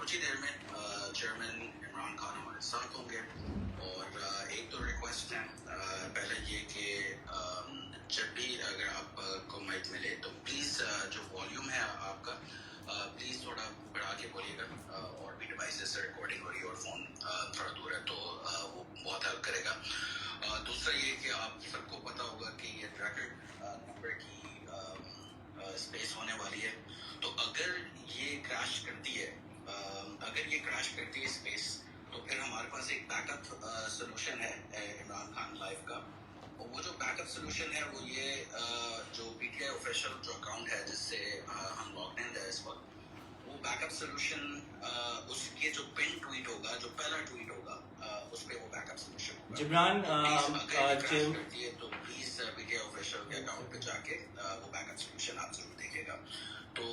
کچھ ہی دیر میں چیئرمین عمران خان ہمارے ساتھ ہوں گے. اور ایک دو ریکویسٹ ہیں. پہلے یہ کہ جب بھی اگر آپ کو مائک ملے تو پلیز جو والیوم ہے آپ کا پلیز تھوڑا بڑھا کے بولیے گا. اور بھی ڈیوائسز سے ریکارڈنگ ہو رہی ہے اور فون تھوڑا دور ہے تو وہ بہت ہیلپ کرے گا. دوسرا یہ کہ آپ سب کو پتا ہوگا کہ یہ ریکارڈ نمبر کی اسپیس ہونے والی ہے. تو اگر یہ کریش کرتی ہے اسپیس تو پھر ہمارے پاس ایک بیک اپ سولوشن ہے عمران خان لائف کا. وہ جو بیک اپ سولوشن ہے وہ یہ جو پی ٹی آئی آفیشیل جو اکاؤنٹ ہے جس سے ہم لاگڈ ان ہے اس وقت, وہ بیک اپ سولوشن اس کے جو پن ٹویٹ ہوگا, جو پہلا ٹویٹ ہوگا اس پہ وہ بیک اپ سولوشن ہوگا. جبران کرتی ہے تو please P T I official کے اکاؤنٹ پہ جا کے وہ بیک اپ سولوشن آپ ضرور دیکھے گا. تو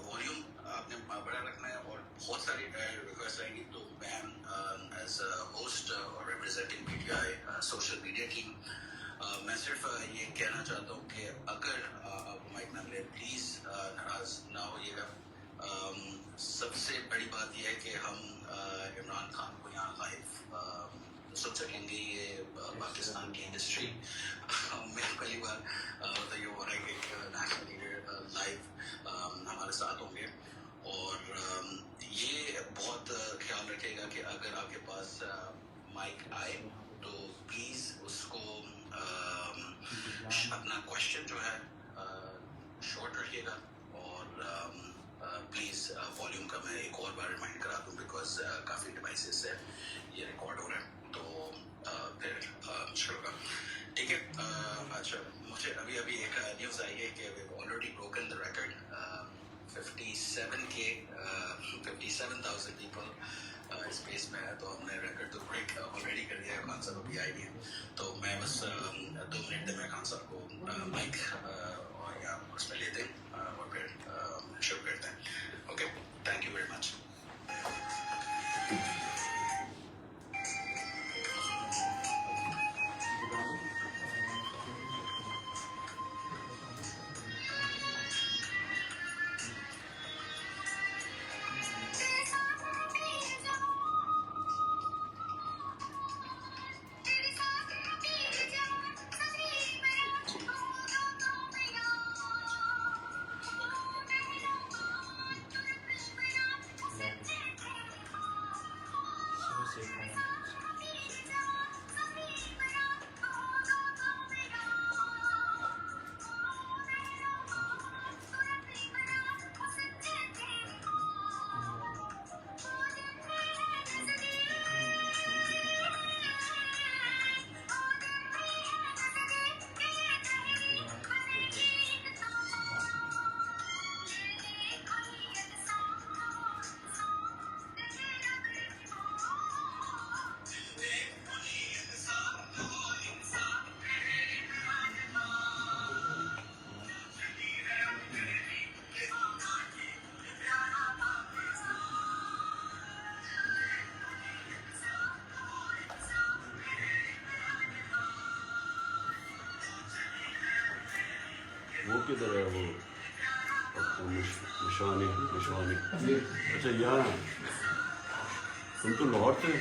والیوم آپ نے بڑا رکھنا ہے اور بہت ساری ریکویسٹ آئیں گی. تو میں ایز اے ہوسٹ اور ریپرزینٹنگ پی ٹی آئی سوشل میڈیا ٹیم میں صرف یہ کہنا چاہتا ہوں کہ اگر آپ مائک نہ لیں پلیز ناراض نہ ہوئیے گا. سب سے بڑی بات یہ ہے کہ ہم عمران خان کو یہاں لائیو سن سکیں گے. یہ پاکستان کی انڈسٹری میں پہلی بار یہ ہو رہا ہے کہ ایک نیشنل لیڈر لائیو ہمارے ساتھ ہوں گے. اور یہ بہت خیال رکھے گا کہ اگر آپ کے پاس مائک آئے تو پلیز اس کو اپنا کوشچن جو ہے شارٹ رکھیے گا. اور پلیز والیوم کا میں ایک اور بار ریمائنڈ کرا دوں بیکاز کافی ڈیوائسز سے یہ ریکارڈ ہو رہا ہے. تو پھر شروع ہوگا. ٹھیک ہے. اچھا مجھے ابھی ایک نیوز آئی ہے کہ we've already broken the record. 57,000 people اس پیس میں ہے تو ہم نے ریکارڈ تو بریک آلریڈی کر دیا ہے. خان صاحب ابھی آئی نہیں ہے تو میں بس 2 منٹ میں خان صاحب کو مائک اور یا اس میں لیتے ہیں اور پھر شروع کرتے ہیں. اوکے, تھینک یو ویری مچ. وہ کدھر ہے وہ مشوانی اچھا یہاں تم تو لاہور تھے.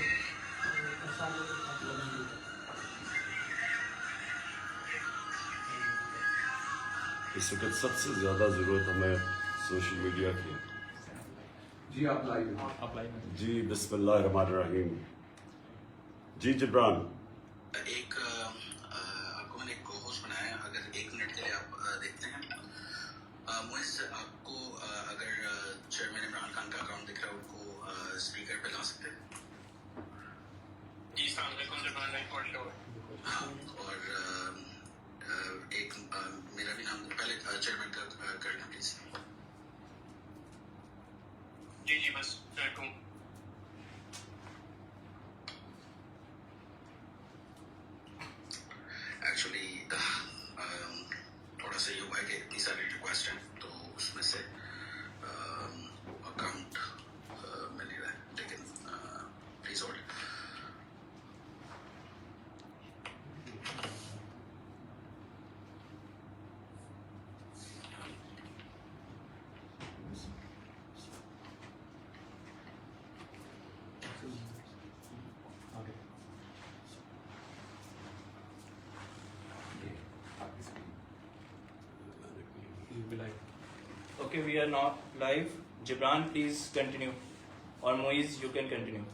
اس وقت سب سے زیادہ ضرورت ہمیں سوشل میڈیا کی. جی آپ لائیو. جی بسم اللہ الرحمن الرحیم. جی جبران ایک آپ کو میں نے ایک ہوسٹ بنایا ہے. اگر 1 منٹ کے لیے آپ دیکھتے ہیں معز, آپ کو اگر چیئرمین عمران خان کا اکاؤنٹ دکھ رہا ہے ان کو اسپیکر پہ لا سکتے ہیں. جی السلام علیکم جبران بھائی, فور شور. ہاں, اور ایک میرا بھی نام پہلے چیئرمین کا کرنا پلیز. جی بس بیٹھوں. ایکچولی تھوڑا سا یہ ہوا ہے کہ اتنی ساری ریکویسٹ ہیں تو اس میں سے اکاؤنٹ مل نہیں رہا ہے, لیکن please hold. Okay, we are now live. Gibran, please continue. Or Moiz, you can continue.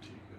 ٹھیک ہے.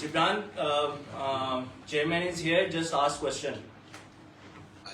Gibran, chairman is here. Just ask question.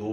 2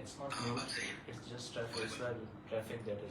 It's not mute. It's just traffic that is.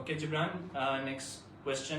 Okay, Gibran, next question.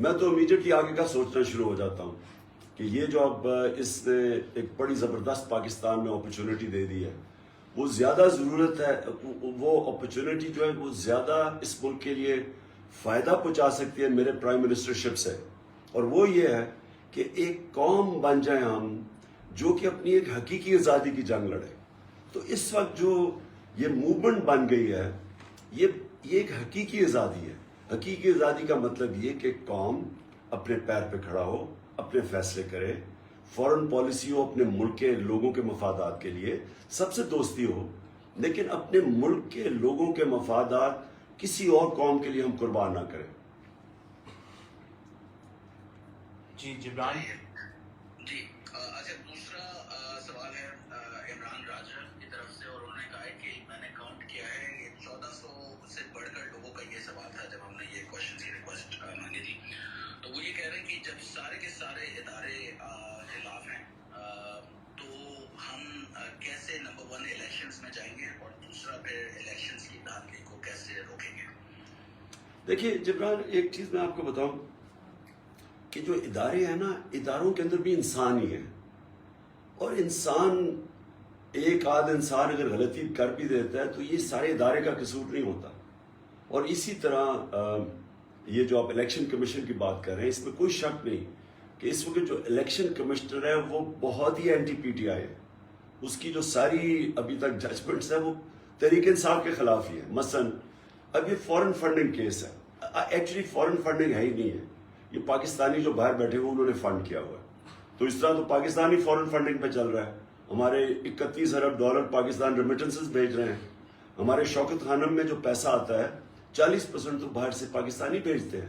میں تو immediately آگے کا سوچنا شروع ہو جاتا ہوں کہ یہ جو اب اس نے ایک بڑی زبردست پاکستان میں اپرچونٹی دے دی ہے، وہ زیادہ ضرورت ہے، وہ اپرچونٹی جو ہے وہ زیادہ اس ملک کے لیے فائدہ پہنچا سکتی ہے میرے پرائم منسٹرشپ سے، اور وہ یہ ہے کہ ایک قوم بن جائیں ہم جو کہ اپنی ایک حقیقی آزادی کی جنگ لڑے۔ تو اس وقت جو یہ موومنٹ بن گئی ہے، یہ ایک حقیقی آزادی ہے۔ حقیقی آزادی کا مطلب یہ کہ قوم اپنے پیر پہ کھڑا ہو، اپنے فیصلے کرے، فورن پالیسی ہو اپنے ملک کے لوگوں کے مفادات کے لیے، سب سے دوستی ہو، لیکن اپنے ملک کے لوگوں کے مفادات کسی اور قوم کے لیے ہم قربان نہ کریں۔ جی جبران۔ جی اچھا، دوسرا سوال ہے عمران راجہ کی طرف سے، اور انہوں نے کہا ہے کہ میں نے کاؤنٹ کیا ہے یہ 1400 سے بڑھ کر لوگوں کا یہ سوال تھا جب ہم نے یہ کوشچن کی ریکویسٹ مانگی تھی، تو وہ یہ کہہ رہے ہیں کہ جب سارے کے سارے ادارے خلاف ہیں تو ہم کیسے نمبر 1 الیکشنز میں جائیں گے، اور دوسرا پھر الیکشنز کی دھاندلی کو کیسے روکیں گے؟ دیکھیے جبران، ایک چیز میں آپ کو بتاؤں کہ جو ادارے ہیں نا، اداروں کے اندر بھی انسان ہی ہیں، اور انسان ایک آدھ انسان اگر غلطی کر بھی دیتا ہے تو یہ سارے ادارے کا قصور نہیں ہوتا۔ اور اسی طرح یہ جو آپ الیکشن کمیشن کی بات کر رہے ہیں، اس میں کوئی شک نہیں کہ اس وقت جو الیکشن کمشنر ہے وہ بہت ہی اینٹی پی ٹی آئی ہے۔ اس کی جو ساری ابھی تک ججمنٹس ہیں وہ تحریک انصاف کے خلاف ہی ہے۔ مثلا اب یہ فورن فنڈنگ کیس ہے، ایکچولی فورن فنڈنگ ہے ہی نہیں ہے، یہ پاکستانی جو باہر بیٹھے ہوئے انہوں نے فنڈ کیا ہوا ہے۔ تو اس طرح تو پاکستانی فورن فنڈنگ پہ چل رہا ہے، ہمارے 31 ارب ڈالر پاکستان ریمیٹنسز بھیج رہے ہیں، ہمارے شوکت خانم میں جو پیسہ آتا ہے 40% تو باہر سے پاکستانی بھیجتے ہیں۔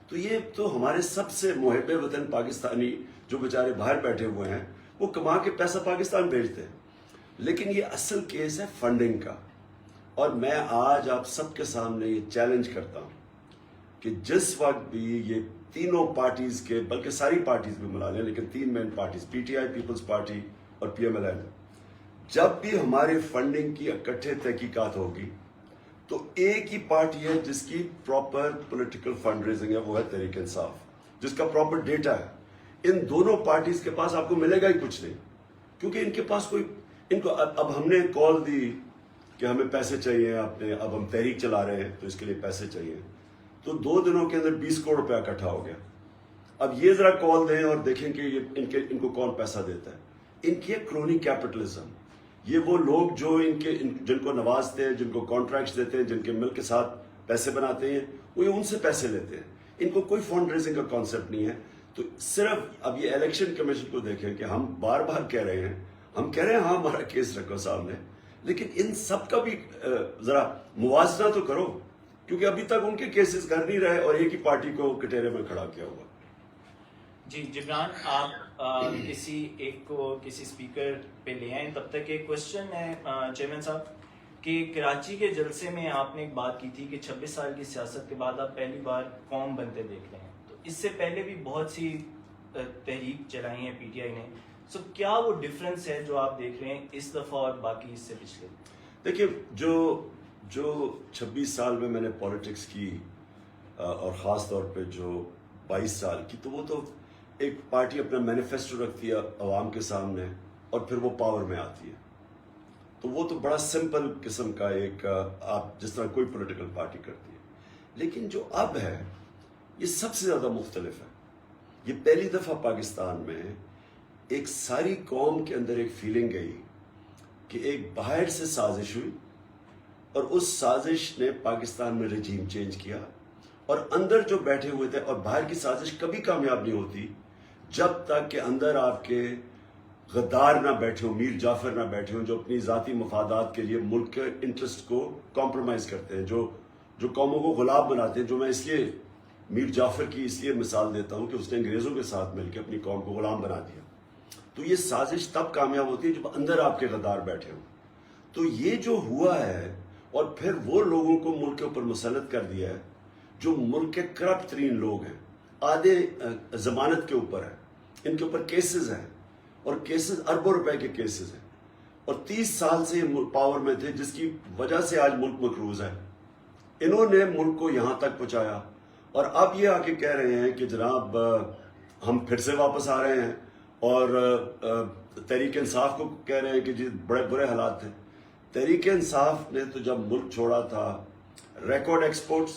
تو یہ تو ہمارے سب سے محب وطن پاکستانی جو بیچارے باہر بیٹھے ہوئے ہیں وہ کما کے پیسہ پاکستان بھیجتے ہیں۔ لیکن یہ اصل کیس ہے فنڈنگ کا، اور میں آج آپ سب کے سامنے یہ چیلنج کرتا ہوں کہ جس وقت بھی یہ تینوں پارٹیز کے، بلکہ ساری پارٹیز بھی ملا لیں لیکن 3 main parties P T I, Peoples Party اور پی ایم ایل این، جب بھی ہمارے فنڈنگ کی اکٹھے تحقیقات ہوگی تو ایک ہی پارٹی ہے جس کی پراپر پولیٹیکل فنڈ ریزنگ ہے، وہ ہے تحریک انصاف، جس کا پراپر ڈیٹا ہے۔ ان دونوں پارٹیز کے پاس آپ کو ملے گا ہی کچھ نہیں، کیونکہ ان کے پاس کوئی، ان کو اب ہم نے کال دی کہ ہمیں پیسے چاہیے، اب ہم تحریک چلا رہے ہیں تو اس کے لیے پیسے چاہیے، تو 2 دنوں کے اندر 20 کروڑ روپیہ اکٹھا ہو گیا۔ اب یہ ذرا کال دیں اور دیکھیں کہ ان کو کون پیسہ دیتا ہے۔ ان کی کرونی کیپٹلزم، یہ وہ لوگ جو جن کو نوازتے ہیں، جن کو کانٹریکٹس دیتے ہیں، جن کے ملک کے ساتھ پیسے بناتے ہیں، وہ ان سے پیسے لیتے ہیں۔ ان کو کوئی فنڈ ریزنگ کا کانسیپٹ نہیں ہے۔ تو صرف اب یہ الیکشن کمیشن کو دیکھیں کہ ہم بار بار کہہ رہے ہیں، ہم کہہ رہے ہیں ہاں ہمارا کیس رکھو سامنے، لیکن ان سب کا بھی ذرا موازنہ تو کرو، کیونکہ ابھی تک ان کے کیسز کر نہیں رہے اور ایک ہی پارٹی کو کٹہرے میں کھڑا کیا ہوا۔ جی جبران، آپ کسی ایک کو کسی اسپیکر پہ لے آئیں، تب تک ایک کوشچن ہے چیئرمین صاحب کہ کراچی کے جلسے میں آپ نے ایک بات کی تھی کہ 26 سال کی سیاست کے بعد آپ پہلی بار قوم بنتے دیکھ رہے ہیں، تو اس سے پہلے بھی بہت سی تحریک چلائی ہیں پی ٹی آئی نے، سو کیا وہ ڈفرینس ہے جو آپ دیکھ رہے ہیں اس دفعہ اور باقی اس سے پچھلے؟ دیکھیے، جو 26 سال میں نے پولیٹکس کی، اور خاص طور پہ جو 22 سال کی، تو وہ تو ایک پارٹی اپنا مینیفیسٹو رکھتی ہے عوام کے سامنے اور پھر وہ پاور میں آتی ہے، تو وہ تو بڑا سمپل قسم کا ایک آپ جس طرح کوئی پولیٹیکل پارٹی کرتی ہے۔ لیکن جو اب ہے یہ سب سے زیادہ مختلف ہے۔ یہ پہلی دفعہ پاکستان میں ایک ساری قوم کے اندر ایک فیلنگ گئی کہ ایک باہر سے سازش ہوئی، اور اس سازش نے پاکستان میں رجیم چینج کیا، اور اندر جو بیٹھے ہوئے تھے، اور باہر کی سازش کبھی کامیاب نہیں ہوتی جب تک کہ اندر آپ کے غدار نہ بیٹھے ہوں، میر جعفر نہ بیٹھے ہوں، جو اپنی ذاتی مفادات کے لیے ملک کے انٹرسٹ کو کمپرومائز کرتے ہیں، جو قوموں کو غلام بناتے ہیں۔ جو میں اس لیے میر جعفر کی اس لیے مثال دیتا ہوں کہ اس نے انگریزوں کے ساتھ مل کے اپنی قوم کو غلام بنا دیا۔ تو یہ سازش تب کامیاب ہوتی ہے جب اندر آپ کے غدار بیٹھے ہوں۔ تو یہ جو ہوا ہے، اور پھر وہ لوگوں کو ملک کے اوپر مسلط کر دیا ہے جو ملک کے کرپٹ ترین لوگ ہیں، آدھے ضمانت کے اوپر ہیں، ان کے اوپر کیسز ہیں، اور کیسز اربوں روپے کے کیسز ہیں، اور 30 سال سے یہ پاور میں تھے، جس کی وجہ سے آج ملک مقروض ہے۔ انہوں نے ملک کو یہاں تک پہنچایا، اور اب یہ آ کے کہہ رہے ہیں کہ جناب ہم پھر سے واپس آ رہے ہیں اور تحریک انصاف کو کہہ رہے ہیں کہ جی بڑے برے حالات تھے. تحریک انصاف نے تو جب ملک چھوڑا تھا record exports,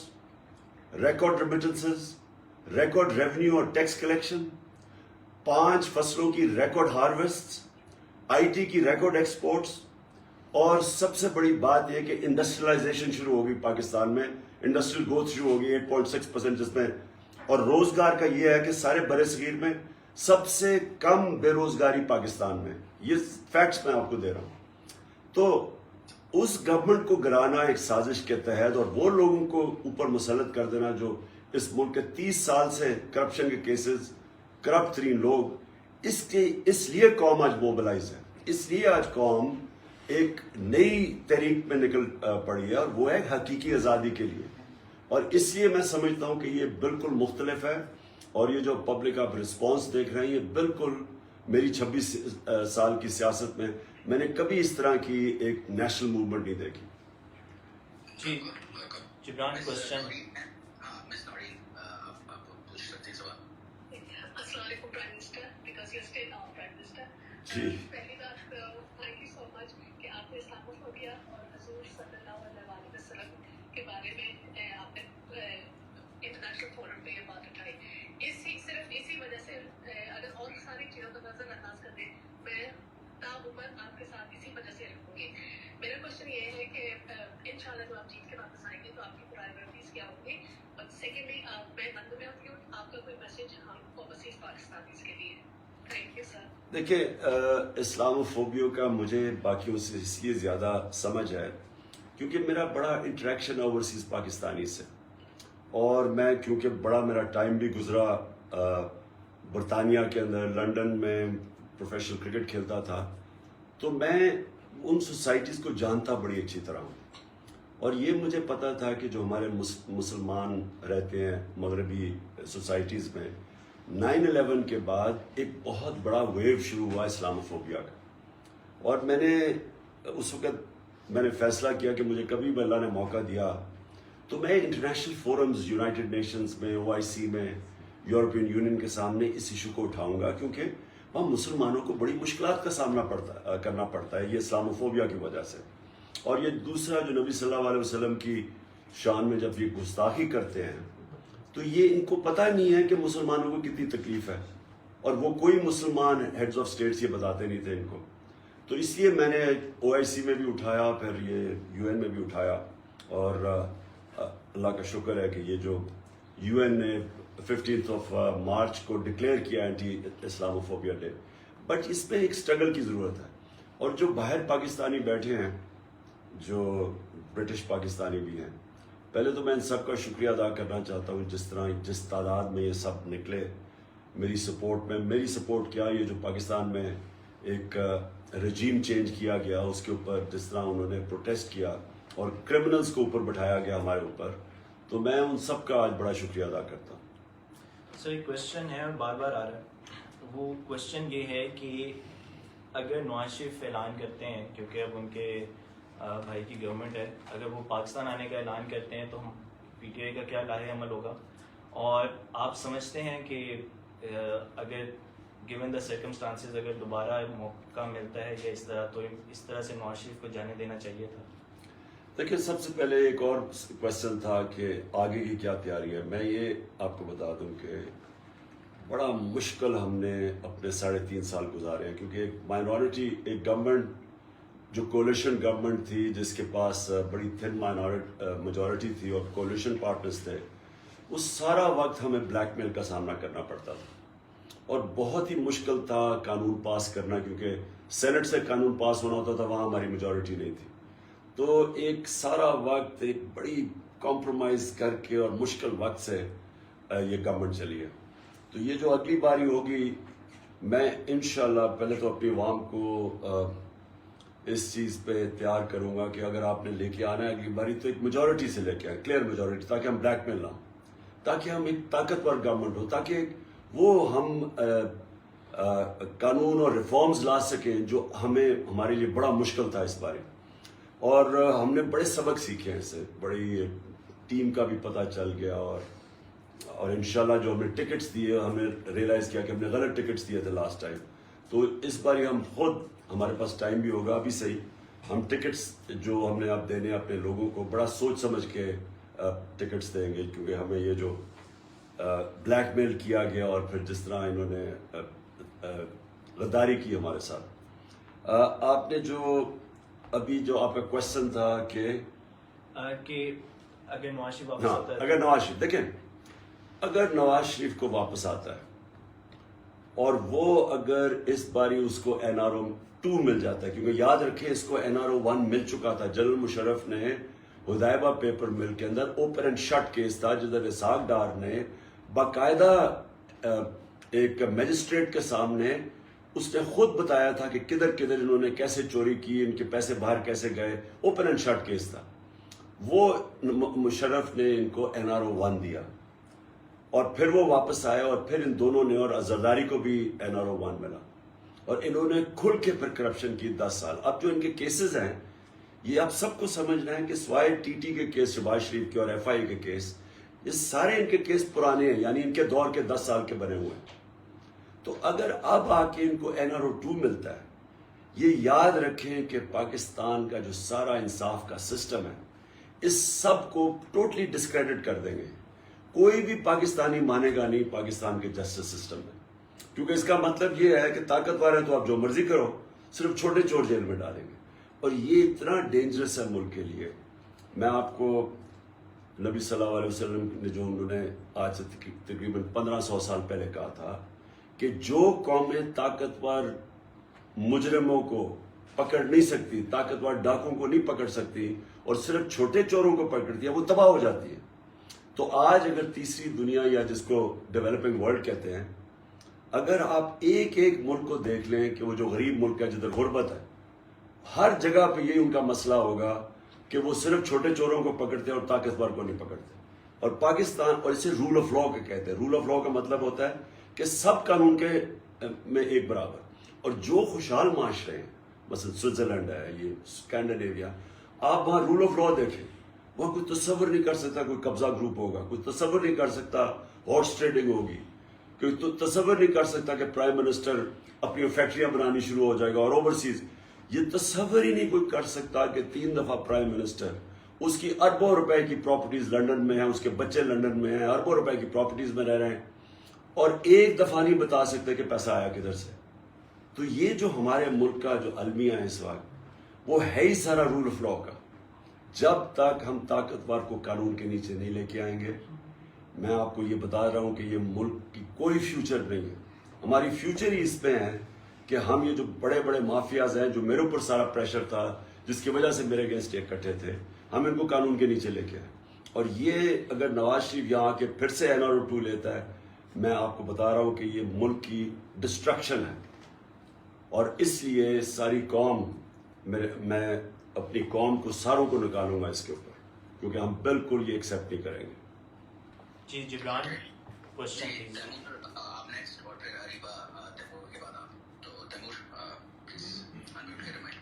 record remittances, record revenue اور ٹیکس کلیکشن, 5 فصلوں کی ریکارڈ ہارویسٹ, آئی ٹی کی ریکارڈ ایکسپورٹس, اور سب سے بڑی بات یہ کہ انڈسٹریلائزیشن شروع ہوگی پاکستان میں, انڈسٹریل گروتھ شروع ہوگی 8.6% جس میں, اور روزگار کا یہ ہے کہ سارے بر صغیر میں سب سے کم بے روزگاری پاکستان میں. یہ فیکٹس میں آپ کو دے رہا ہوں. تو اس گورنمنٹ کو گرانا ایک سازش کے تحت اور وہ لوگوں کو اوپر مسلط کر دینا جو اس ملک کے 30 سال سے کرپشن کے کیسز, کرپٹ ترین لوگ, اس لیے قوم آج موبلائز ہے. اس لیے آج قوم ایک نئی تحریک میں نکل پڑی ہے اور وہ ہے حقیقی آزادی کے لیے. اور اس لیے میں سمجھتا ہوں کہ یہ بالکل مختلف ہے, اور یہ جو پبلک آپ رسپانس دیکھ رہے ہیں یہ بالکل میری 26 سال کی سیاست میں نے کبھی اس طرح کی ایک نیشنل موومنٹ نہیں دیکھی. جی جبران کوشچن. ہاں مس نورین آپ پوچھ سکتے سوال. السلام علیکم prime minister, because you still prime minister. جی پہلی بات تھینک یو سو مچ کہ آپ نے اسلاموفوبیا اور حضور صلی اللہ علیہ وسلم کے بارے میں آپ نے انٹرنیشنل فورم پہ یہ بات اٹھائی. صرف اسی وجہ سے اگر اور ساری چیزوں کا نظر انداز کر دیں, میں تابعمر آپ کے ساتھ اسی وجہ سے رکھوں گی. میرا کوشچن یہ ہے کہ انشاءاللہ جب آپ جیت کے واپس آئیں گے تو آپ کی پرائیورٹیز کیا ہوں گی, اور سیکنڈلی میں میں آپ کا کوئی میسج ہم اوورسیز پاکستانیز کے لیے. Thank you sir. دیکھیں اسلام فوبیا کا مجھے باقیوں سے اس لیے زیادہ سمجھ ہے کیونکہ میرا بڑا انٹریکشن اوورسیز پاکستانی سے, اور میں کیونکہ بڑا میرا ٹائم بھی گزرا برطانیہ کے اندر, لنڈن میں پروفیشنل کرکٹ کھیلتا تھا, تو میں ان سوسائٹیز کو جانتا بڑی اچھی طرح ہوں. اور یہ مجھے پتا تھا کہ جو ہمارے مسلمان رہتے ہیں مغربی سوسائٹیز میں, 9/11 کے بعد ایک بہت بڑا ویو شروع ہوا اسلاموفوبیا کا. اور میں نے اس وقت میں نے فیصلہ کیا کہ مجھے کبھی بھی اللہ نے موقع دیا تو میں انٹرنیشنل فورمز, یونائٹڈ نیشنز میں, OIC میں, یورپین یونین کے سامنے اس ایشو کو اٹھاؤں گا, کیونکہ وہاں مسلمانوں کو بڑی مشکلات کا سامنا کرنا پڑتا ہے یہ اسلاموفوبیا کی وجہ سے. اور یہ دوسرا جو نبی صلی اللہ علیہ وسلم کی شان میں جب یہ گستاخی کرتے ہیں تو یہ ان کو پتہ نہیں ہے کہ مسلمانوں کو کتنی تکلیف ہے, اور وہ کوئی مسلمان ہیڈز آف اسٹیٹس یہ بتاتے نہیں تھے ان کو. تو اس لیے میں نے OIC میں بھی اٹھایا, پھر یہ UN میں بھی اٹھایا, اور اللہ کا شکر ہے کہ یہ جو UN نے 15 مارچ کو ڈکلیئر کیا اینٹی اسلاموفوبیا ڈے, بٹ اس پہ ایک اسٹرگل کی ضرورت ہے. اور جو باہر پاکستانی بیٹھے ہیں, جو برٹش پاکستانی بھی ہیں, پہلے تو میں ان سب کا شکریہ ادا کرنا چاہتا ہوں جس تعداد میں یہ سب نکلے میری سپورٹ میں. میری سپورٹ کیا, یہ جو پاکستان میں ایک رجیم چینج کیا گیا اس کے اوپر جس طرح انہوں نے پروٹیسٹ کیا اور کرمنلز کو اوپر بٹھایا گیا ہمارے اوپر, تو میں ان سب کا آج بڑا شکریہ ادا کرتا ہوں. سر ایک کوشچن ہے اور بار بار آ رہا ہے, وہ کوشچن یہ ہے کہ اگر نواز شریف اعلان کرتے ہیں, کیونکہ اب ان کے بھائی کی گورنمنٹ ہے, اگر وہ پاکستان آنے کا اعلان کرتے ہیں تو PTI کا کیا لاہ عمل ہوگا, اور آپ سمجھتے ہیں کہ اگر گیون دا سرکمسٹانسز اگر دوبارہ موقع ملتا ہے یا اس طرح, تو اس طرح سے نواز شریف کو جانے دینا چاہیے تھا؟ دیکھیں سب سے پہلے ایک اور کوشچن تھا کہ آگے کی کیا تیاری ہے. میں یہ آپ کو بتا دوں کہ بڑا مشکل ہم نے اپنے 3.5 سال گزارے ہیں, کیونکہ ایک مائنورٹی, ایک گورنمنٹ جو کولیشن گورنمنٹ تھی جس کے پاس بڑی تھن میجورٹی تھی اور کولیشن پارٹنرز تھے, اس سارا وقت ہمیں بلیک میل کا سامنا کرنا پڑتا تھا اور بہت ہی مشکل تھا قانون پاس کرنا, کیونکہ سینٹ سے قانون پاس ہونا ہوتا تھا, وہاں ہماری میجورٹی نہیں تھی. تو ایک سارا وقت ایک بڑی کمپرومائز کر کے اور مشکل وقت سے یہ گورنمنٹ چلی ہے. تو یہ جو اگلی باری ہوگی, میں انشاءاللہ پہلے تو اپنی عوام کو اس چیز پہ تیار کروں گا کہ اگر آپ نے لے کے آنا ہے اگلی باری تو ایک میجورٹی سے لے کے آئیں, کلیئر میجورٹی, تاکہ ہم بلیک میل نہ ہوں, تاکہ ہم ایک طاقتور گورنمنٹ ہو, تاکہ وہ ہم قانون اور ریفارمز لا سکیں جو ہمارے لیے بڑا مشکل تھا اس باری. اور ہم نے بڑے سبق سیکھے ہیں اس سے, بڑی ٹیم کا بھی پتہ چل گیا, اور اور انشاءاللہ جو ہم نے ٹکٹس دیے ہم نے ریئلائز کیا کہ ہم نے غلط ٹکٹس دیے تھے لاسٹ ٹائم، تو اس بار ہم خود ہمارے پاس ٹائم بھی ہوگا ابھی صحیح، ہم ٹکٹس جو ہم نے اب دینے اپنے لوگوں کو بڑا سوچ سمجھ کے ٹکٹس دیں گے، کیونکہ ہمیں یہ جو بلیک میل کیا گیا اور پھر جس طرح انہوں نے غداری کی ہمارے ساتھ۔ آپ نے جو ابھی جو آپ کا کوشچن تھا کہ اگر نواز شریف واپس ہاں آتا ہے، اگر نواز شریف دیکھیں، اگر نواز شریف کو واپس آتا ہے اور وہ اگر اس باری اس کو NRO 2 مل جاتا ہے، کیونکہ یاد رکھیں اس کو NRO 1 مل چکا تھا، جنرل مشرف نے حدیبہ پیپر مل کے اندر اوپن اینڈ شٹ کیس تھا جدھر اسحاق ڈار نے باقاعدہ ایک میجسٹریٹ کے سامنے اس نے خود بتایا تھا کہ کدھر کدھر انہوں نے کیسے چوری کی، ان کے پیسے باہر کیسے گئے، اوپن اینڈ شٹ کیس تھا، وہ مشرف نے ان کو NRO 1 دیا اور پھر وہ واپس آئے اور پھر ان دونوں نے اور زرداری کو بھی NRO 1 ملا اور انہوں نے کھل کے پھر کرپشن کی 10 سال۔ اب جو ان کے کیسز ہیں یہ آپ سب کو سمجھنا ہے کہ سوائے TT کے کیس، شہباز شریف کے اور FI کے کیس، یہ سارے ان کے کیس پرانے ہیں، یعنی ان کے دور کے 10 سال کے بنے ہوئے ہیں۔ تو اگر اب آ کے ان کو NRO 2 ملتا ہے، یہ یاد رکھیں کہ پاکستان کا جو سارا انصاف کا سسٹم ہے اس سب کو ٹوٹلی ڈسکریڈٹ کر دیں گے، کوئی بھی پاکستانی مانے گا نہیں پاکستان کے جسٹس سسٹم میں، کیونکہ اس کا مطلب یہ ہے کہ طاقتور ہے تو آپ جو مرضی کرو، صرف چھوٹے چور جیل میں ڈالیں گے، اور یہ اتنا ڈینجرس ہے ملک کے لیے۔ میں آپ کو نبی صلی اللہ علیہ وسلم نے جو انہوں نے آج سے تقریباً 1500 سال پہلے کہا تھا کہ جو قومیں طاقتور مجرموں کو پکڑ نہیں سکتی، طاقتور ڈاکوں کو نہیں پکڑ سکتی اور صرف چھوٹے چوروں کو پکڑتی ہے، وہ تباہ ہو جاتی ہے۔ تو آج اگر تیسری دنیا یا جس کو ڈیولپنگ ورلڈ کہتے ہیں، اگر آپ ایک ایک ملک کو دیکھ لیں کہ وہ جو غریب ملک ہے جدھر غربت ہے، ہر جگہ پہ یہی ان کا مسئلہ ہوگا کہ وہ صرف چھوٹے چوروں کو پکڑتے ہیں اور طاقتور کو نہیں پکڑتے۔ اور پاکستان، اور اسے رول آف لا کے کہتے ہیں، رول آف لا کا مطلب ہوتا ہے کہ سب قانون کے میں ایک برابر، اور جو خوشحال معاشرے ہیں مثلا سوئٹزرلینڈ ہے، یہ اسکینڈینیویا، آپ وہاں رول آف لا دیکھیں، وہاں کوئی تصور نہیں کر سکتا کوئی قبضہ گروپ ہوگا، کوئی تصور نہیں کر سکتا ہارس ٹریڈنگ ہوگی، کوئی تصور نہیں کر سکتا کہ پرائم منسٹر اپنی فیکٹریاں بنانی شروع ہو جائے گا، اور اوورسیز یہ تصور ہی نہیں کوئی کر سکتا کہ 3 دفعہ پرائم منسٹر، اس کی اربوں روپے کی پراپرٹیز لنڈن میں ہیں، اس کے بچے لنڈن میں ہیں، اربوں روپے کی پراپرٹیز میں رہ رہے ہیں، اور ایک دفعہ نہیں بتا سکتے کہ پیسہ آیا کدھر سے۔ تو یہ جو ہمارے ملک کا جو المیہ ہے اس وقت، وہ ہے ہی سارا رول آف لا کا۔ جب تک ہم طاقتور کو قانون کے نیچے نہیں لے کے آئیں گے، میں آپ کو یہ بتا رہا ہوں کہ یہ ملک کی کوئی فیوچر نہیں ہے۔ ہماری فیوچر ہی اس پہ ہے کہ ہم یہ جو بڑے بڑے مافیاز ہیں، جو میرے اوپر سارا پریشر تھا جس کی وجہ سے میرے اگینسٹ اکٹھے تھے، ہم ان کو قانون کے نیچے لے کے آئیں۔ اور یہ اگر نواز شریف یہاں آ کے پھر سے NRO 2 لیتا ہے، میں آپ کو بتا رہا ہوں کہ یہ ملک کی ڈسٹرکشن ہے، اور اس لیے ساری قوم، میں اپنی قوم کو ساروں کو نکالوں گا اس کے اوپر، کیونکہ ہم بالکل یہ ایکسیپٹ نہیں کریں گے۔ جی جبران کوشچن پلیز۔ آپ نیکسٹ اور پھر اریبا تیمور کے بعد آپ، تو تیمور پلیز انمیوٹ کریں مائک۔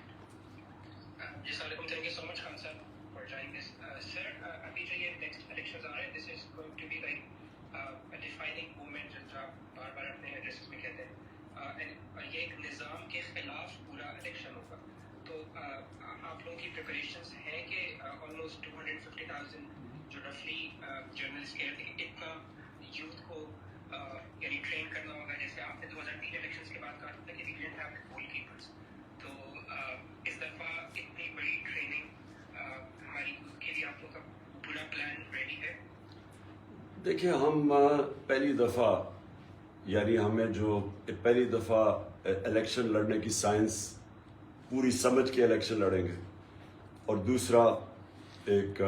جی السلام علیکم، تھینک یو سو مچ خان صاحب فار جوائننگ دس۔ سر ابھی جو یہ نیکسٹ الیکشنز آ رہے ہیں، this is going to be like defining moment, جو آپ بار بار اپنے ایڈریسز میں کہتے ہیں، اور یہ ایک نظام کے خلاف پورا الیکشن ہوگا۔ تو آپ لوگوں کی پریپریشنز ہیں کہ آلموسٹ 250,000 جو رفلی جرنلسٹ کہہ رہے ہیں، اتنا یوتھ کو یعنی ٹرین کرنا ہوگا، جیسے آپ نے 2003 الیکشنز کے بعد کہا تھا کہ we didn't have the goalkeepers, تو اس دفعہ اتنی بڑی ٹریننگ ہماری یوتھ کے لیے آپ لوگ کا پورا پلان ریڈی ہے؟ دیکھیں، ہم پہلی دفعہ، یعنی ہمیں جو پہلی دفعہ الیکشن لڑنے کی سائنس پوری سمجھ کے الیکشن لڑیں گے، اور دوسرا ایک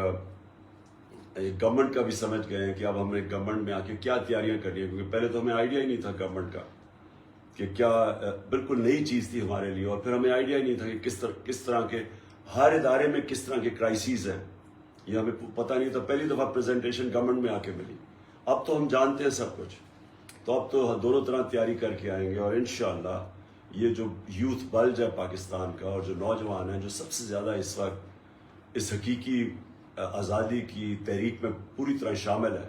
گورنمنٹ کا بھی سمجھ گئے ہیں کہ اب ہم نے گورنمنٹ میں آ کے کیا تیاریاں کرنی ہیں، کیونکہ پہلے تو ہمیں آئیڈیا ہی نہیں تھا گورنمنٹ کا، کہ کیا بالکل نئی چیز تھی ہمارے لیے، اور پھر ہمیں آئیڈیا ہی نہیں تھا کہ کس طرح کے ہر ادارے میں کس طرح کے کرائسیز ہیں، یہ ہمیں پتہ نہیں تھا۔ پہلی دفعہ پریزنٹیشن گورنمنٹ میں آ کے ملی، اب تو ہم جانتے ہیں سب کچھ، تو اب تو دونوں طرح تیاری کر کے آئیں گے، اور انشاءاللہ یہ جو یوتھ بلج ہے پاکستان کا، اور جو نوجوان ہیں جو سب سے زیادہ اس وقت اس حقیقی آزادی کی تحریک میں پوری طرح شامل ہے،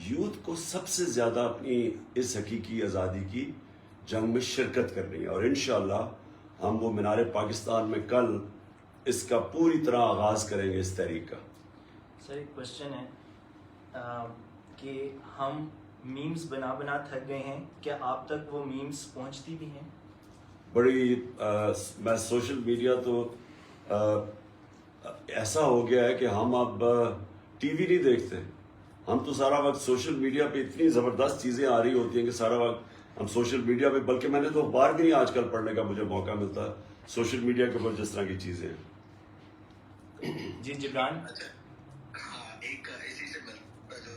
یوتھ کو سب سے زیادہ اپنی اس حقیقی آزادی کی جنگ میں شرکت کرنی ہے، اور انشاءاللہ ہم وہ مینار پاکستان میں کل اس کا پوری طرح آغاز کریں گے اس تحریک کا۔ سر ایک کوشچن ہے کہ ہم میمز بنا بنا تھک گئے ہیں، کیا آپ تک وہ میمز پہنچتی بھی ہیں؟ بڑی میں سوشل میڈیا تو ایسا ہو گیا ہے کہ ہم اب ٹی وی نہیں دیکھتے، ہم تو سارا وقت سوشل میڈیا پہ اتنی زبردست چیزیں آ رہی ہوتی ہیں کہ سارا وقت ہم سوشل میڈیا پہ، بلکہ میں نے تو اخبار بھی نہیں آج کل پڑھنے کا مجھے موقع ملتا سوشل میڈیا کے اوپر جس طرح کی چیزیں ہیں۔ جی جبران، اچھا ہاں، ایک اسی سے ملتا جو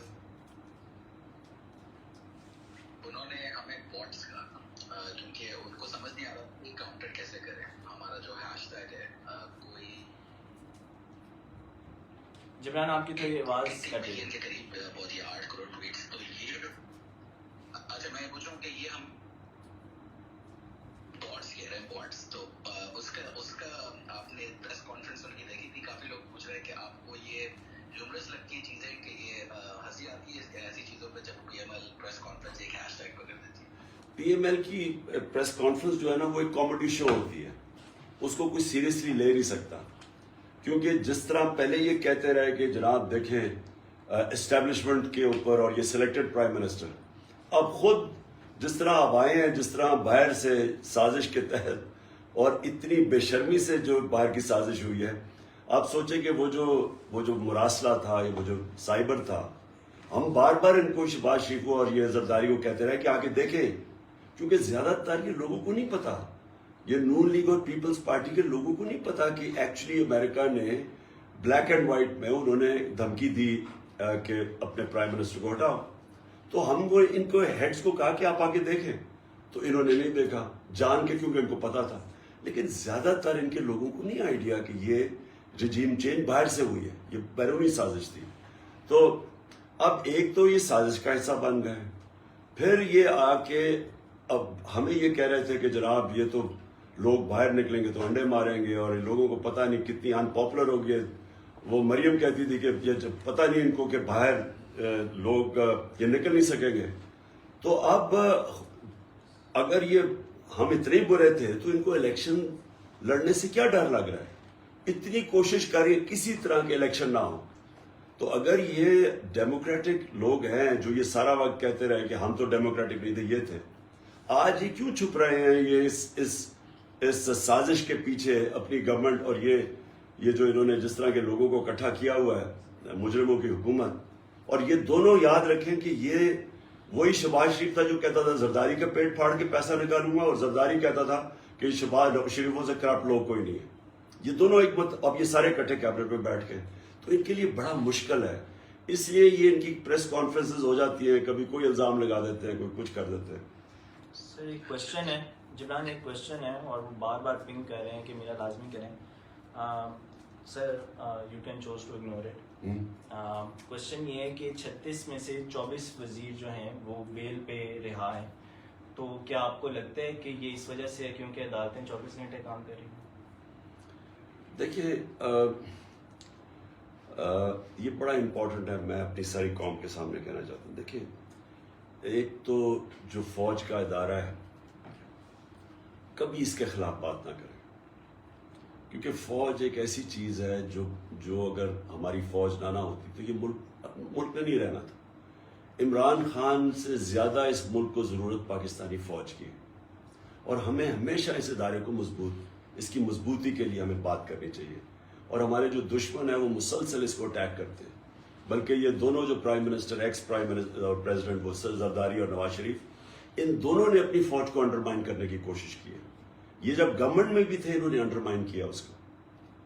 انہوں نے ہمیں بوٹس کہا، کیونکہ ان کو سمجھ نہیں آ رہا کہ کاؤنٹر کیسے کریں ہمارا جو ہیش ٹیگ ہے کوئی جبران آپ کی تھوڑی آواز 3 کٹ رہی ملین ہے۔ کے قریب بہت ہی 8 کروڑ ٹویٹس، تو یہ اچھا میں پوچھوں کہ یہ ہم بوٹس کہہ رہے ہیں بوٹس، تو اس کا آپ نے پریس کانفرنس ان کی دیکھی تھی، کافی لوگ پوچھ رہے ہیں کہ آپ کو یہ ہیومرس لگتی ہے چیزیں کہ یہ ہنسی آتی ہے ایسی چیزوں پہ جب P M L press conference ایک ہیش ٹیگ پہ کر دیتی ہے؟ پی ایم ایل کی پریس کانفرنس جو ہے نا وہ ایک کامیڈی شو ہوتی ہے، اس کو کوئی سیریسلی لے نہیں سکتا، کیونکہ جس طرح پہلے یہ کہتے رہے کہ جناب دیکھیں اسٹیبلشمنٹ کے اوپر اور یہ سلیکٹڈ پرائم منسٹر، اب خود جس طرح اب آئے ہیں، جس طرح باہر سے سازش کے تحت اور اتنی بے شرمی سے جو باہر کی سازش ہوئی ہے، آپ سوچیں کہ وہ جو مراسلہ تھا، وہ جو سائبر تھا، ہم بار بار ان کو شہباز شریف کو اور یہ زرداری کو کہتے رہے کہ آ کے دیکھیں، کیونکہ زیادہ تر یہ لوگوں کو نہیں پتا، یہ نون لیگ اور پیپلز پارٹی کے لوگوں کو نہیں پتا کہ ایکچولی امریکہ نے بلیک اینڈ وائٹ میں انہوں نے دھمکی دی کہ اپنے پرائم منسٹر کو ہٹاؤ، تو ہم وہ ان کو ہیڈز کو کہا کہ آپ آ کے دیکھیں، تو انہوں نے نہیں دیکھا جان کے، کیونکہ ان کو پتا تھا، لیکن زیادہ تر ان کے لوگوں کو نہیں آئیڈیا کہ یہ رجیم چینج باہر سے ہوئی ہے، یہ بیرونی سازش تھی۔ تو اب ایک تو یہ سازش کا حصہ بن گئے، پھر یہ آ کے اب ہمیں یہ کہہ رہے تھے کہ جناب یہ تو لوگ باہر نکلیں گے تو انڈے ماریں گے، اور لوگوں کو پتہ نہیں کتنی ان پاپولر ہو گئی، وہ مریم کہتی تھی کہ یہ پتہ نہیں ان کو کہ باہر لوگ یہ نکل نہیں سکیں گے، تو اب اگر یہ ہم اتنے برے تھے تو ان کو الیکشن لڑنے سے کیا ڈر لگ رہا ہے؟ اتنی کوشش کریے کسی طرح کے الیکشن نہ ہو، تو اگر یہ ڈیموکریٹک لوگ ہیں جو یہ سارا وقت کہتے رہے کہ ہم تو ڈیموکریٹک نہیں تھے، یہ تھے، آج یہ کیوں چھپ رہے ہیں یہ اس سازش کے پیچھے اپنی گورنمنٹ اور یہ جو انہوں نے جس طرح کے لوگوں کو اکٹھا کیا ہوا ہے مجرموں کی حکومت، اور یہ دونوں یاد رکھیں کہ یہ وہی شہباز شریف تھا جو کہتا تھا زرداری کا پیٹ پھاڑ کے پیسہ نکالوں گا، اور زرداری کہتا تھا کہ شہباز شریفوں سے کرپٹ لوگ کوئی نہیں ہے، یہ دونوں ایک اب یہ سارے اکٹھے کیبنٹ میں بیٹھ کے، تو ان کے لیے بڑا مشکل ہے، اس لیے یہ ان کی پریس کانفرنسز ہو جاتی ہیں، کبھی کوئی الزام لگا دیتے ہیں، کوئی کچھ کر دیتے ہیں۔ سر ایک کوشچن ہے جبران، ایک کوشچن ہے اور وہ بار بار پنگ کر رہے ہیں کہ میرا لازمی کریں، sir you can choose to ignore it. Question یہ ہے کہ 36 میں سے 24 وزیر جو ہیں وہ بیل پہ رہا ہیں، تو کیا آپ کو لگتا ہے کہ یہ اس وجہ سے ہے کیونکہ عدالتیں 24 گھنٹے کام کر رہی ہیں؟ دیکھیے یہ بڑا امپورٹنٹ ہے، میں اپنی ساری قوم کے سامنے کہنا چاہتا ہوں۔ دیکھیے ایک تو جو فوج کا ادارہ ہے کبھی اس کے خلاف بات نہ کریں، کیونکہ فوج ایک ایسی چیز ہے جو اگر ہماری فوج نہ ہوتی تو یہ ملک میں نہیں رہنا تھا۔ عمران خان سے زیادہ اس ملک کو ضرورت پاکستانی فوج کی ہے، اور ہمیں ہمیشہ اس ادارے کو اس کی مضبوطی کے لیے ہمیں بات کرنی چاہیے، اور ہمارے جو دشمن ہیں وہ مسلسل اس کو اٹیک کرتے ہیں، بلکہ یہ دونوں جو prime minister, ex prime minister اور پریزیڈنٹ وہ زرداری اور نواز شریف، ان دونوں نے اپنی فوج کو انڈرمائن کرنے کی کوشش کی ہے۔ یہ جب گورنمنٹ میں بھی تھے انہوں نے انڈرمائن کیا اس کو،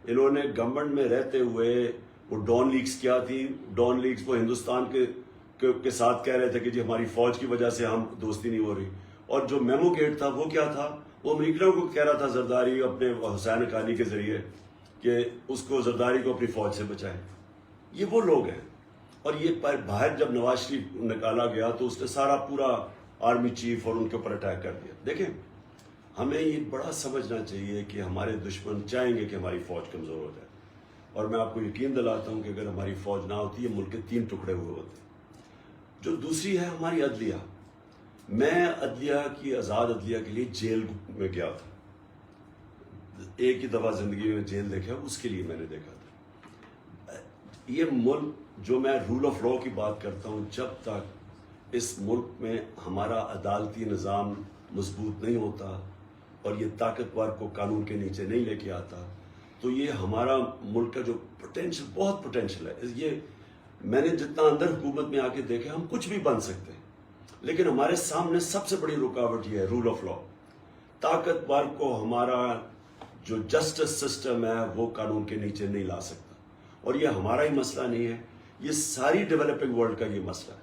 انہوں نے گورنمنٹ میں رہتے ہوئے وہ ڈان لیگز کیا تھی، ڈان لیگز وہ ہندوستان کے ساتھ کہہ رہے تھے کہ جی ہماری فوج کی وجہ سے ہم دوستی نہیں ہو رہی، اور جو میمو گیٹ تھا وہ کیا تھا، وہ امریکیوں کو کہہ رہا تھا زرداری اپنے حسین حقانی کے ذریعے کہ اس کو زرداری کو اپنی فوج سے بچائے، یہ وہ لوگ ہیں۔ اور یہ باہر جب نواز شریف نکالا گیا تو اس نے سارا پورا آرمی چیف اور ان کے اوپر اٹیک کر دیا۔ دیکھیں ہمیں یہ بڑا سمجھنا چاہیے کہ ہمارے دشمن چاہیں گے کہ ہماری فوج کمزور ہو جائے، اور میں آپ کو یقین دلاتا ہوں کہ اگر ہماری فوج نہ ہوتی یہ ملک کے 3 ٹکڑے ہوئے ہوتے۔ جو دوسری ہے ہماری عدلیہ. میں عدلیہ کی آزاد عدلیہ کے لیے جیل میں گیا تھا. ایک ہی دفعہ زندگی میں جیل دیکھا, اس کے لیے میں نے دیکھا تھا. یہ ملک, جو میں رول آف لا کی بات کرتا ہوں, جب تک اس ملک میں ہمارا عدالتی نظام مضبوط نہیں ہوتا اور یہ طاقتور کو قانون کے نیچے نہیں لے کے آتا, تو یہ ہمارا ملک کا جو پوٹینشل, بہت پوٹینشل ہے. یہ میں نے جتنا اندر حکومت میں آ کے دیکھا, ہم کچھ بھی بن سکتے ہیں, لیکن ہمارے سامنے سب سے بڑی رکاوٹ یہ ہے رول آف لا. طاقتور کو ہمارا جو جسٹس سسٹم ہے وہ قانون کے نیچے نہیں لا سکتا. اور یہ ہمارا ہی مسئلہ نہیں ہے, یہ ساری ڈیولپنگ ورلڈ کا یہ مسئلہ ہے.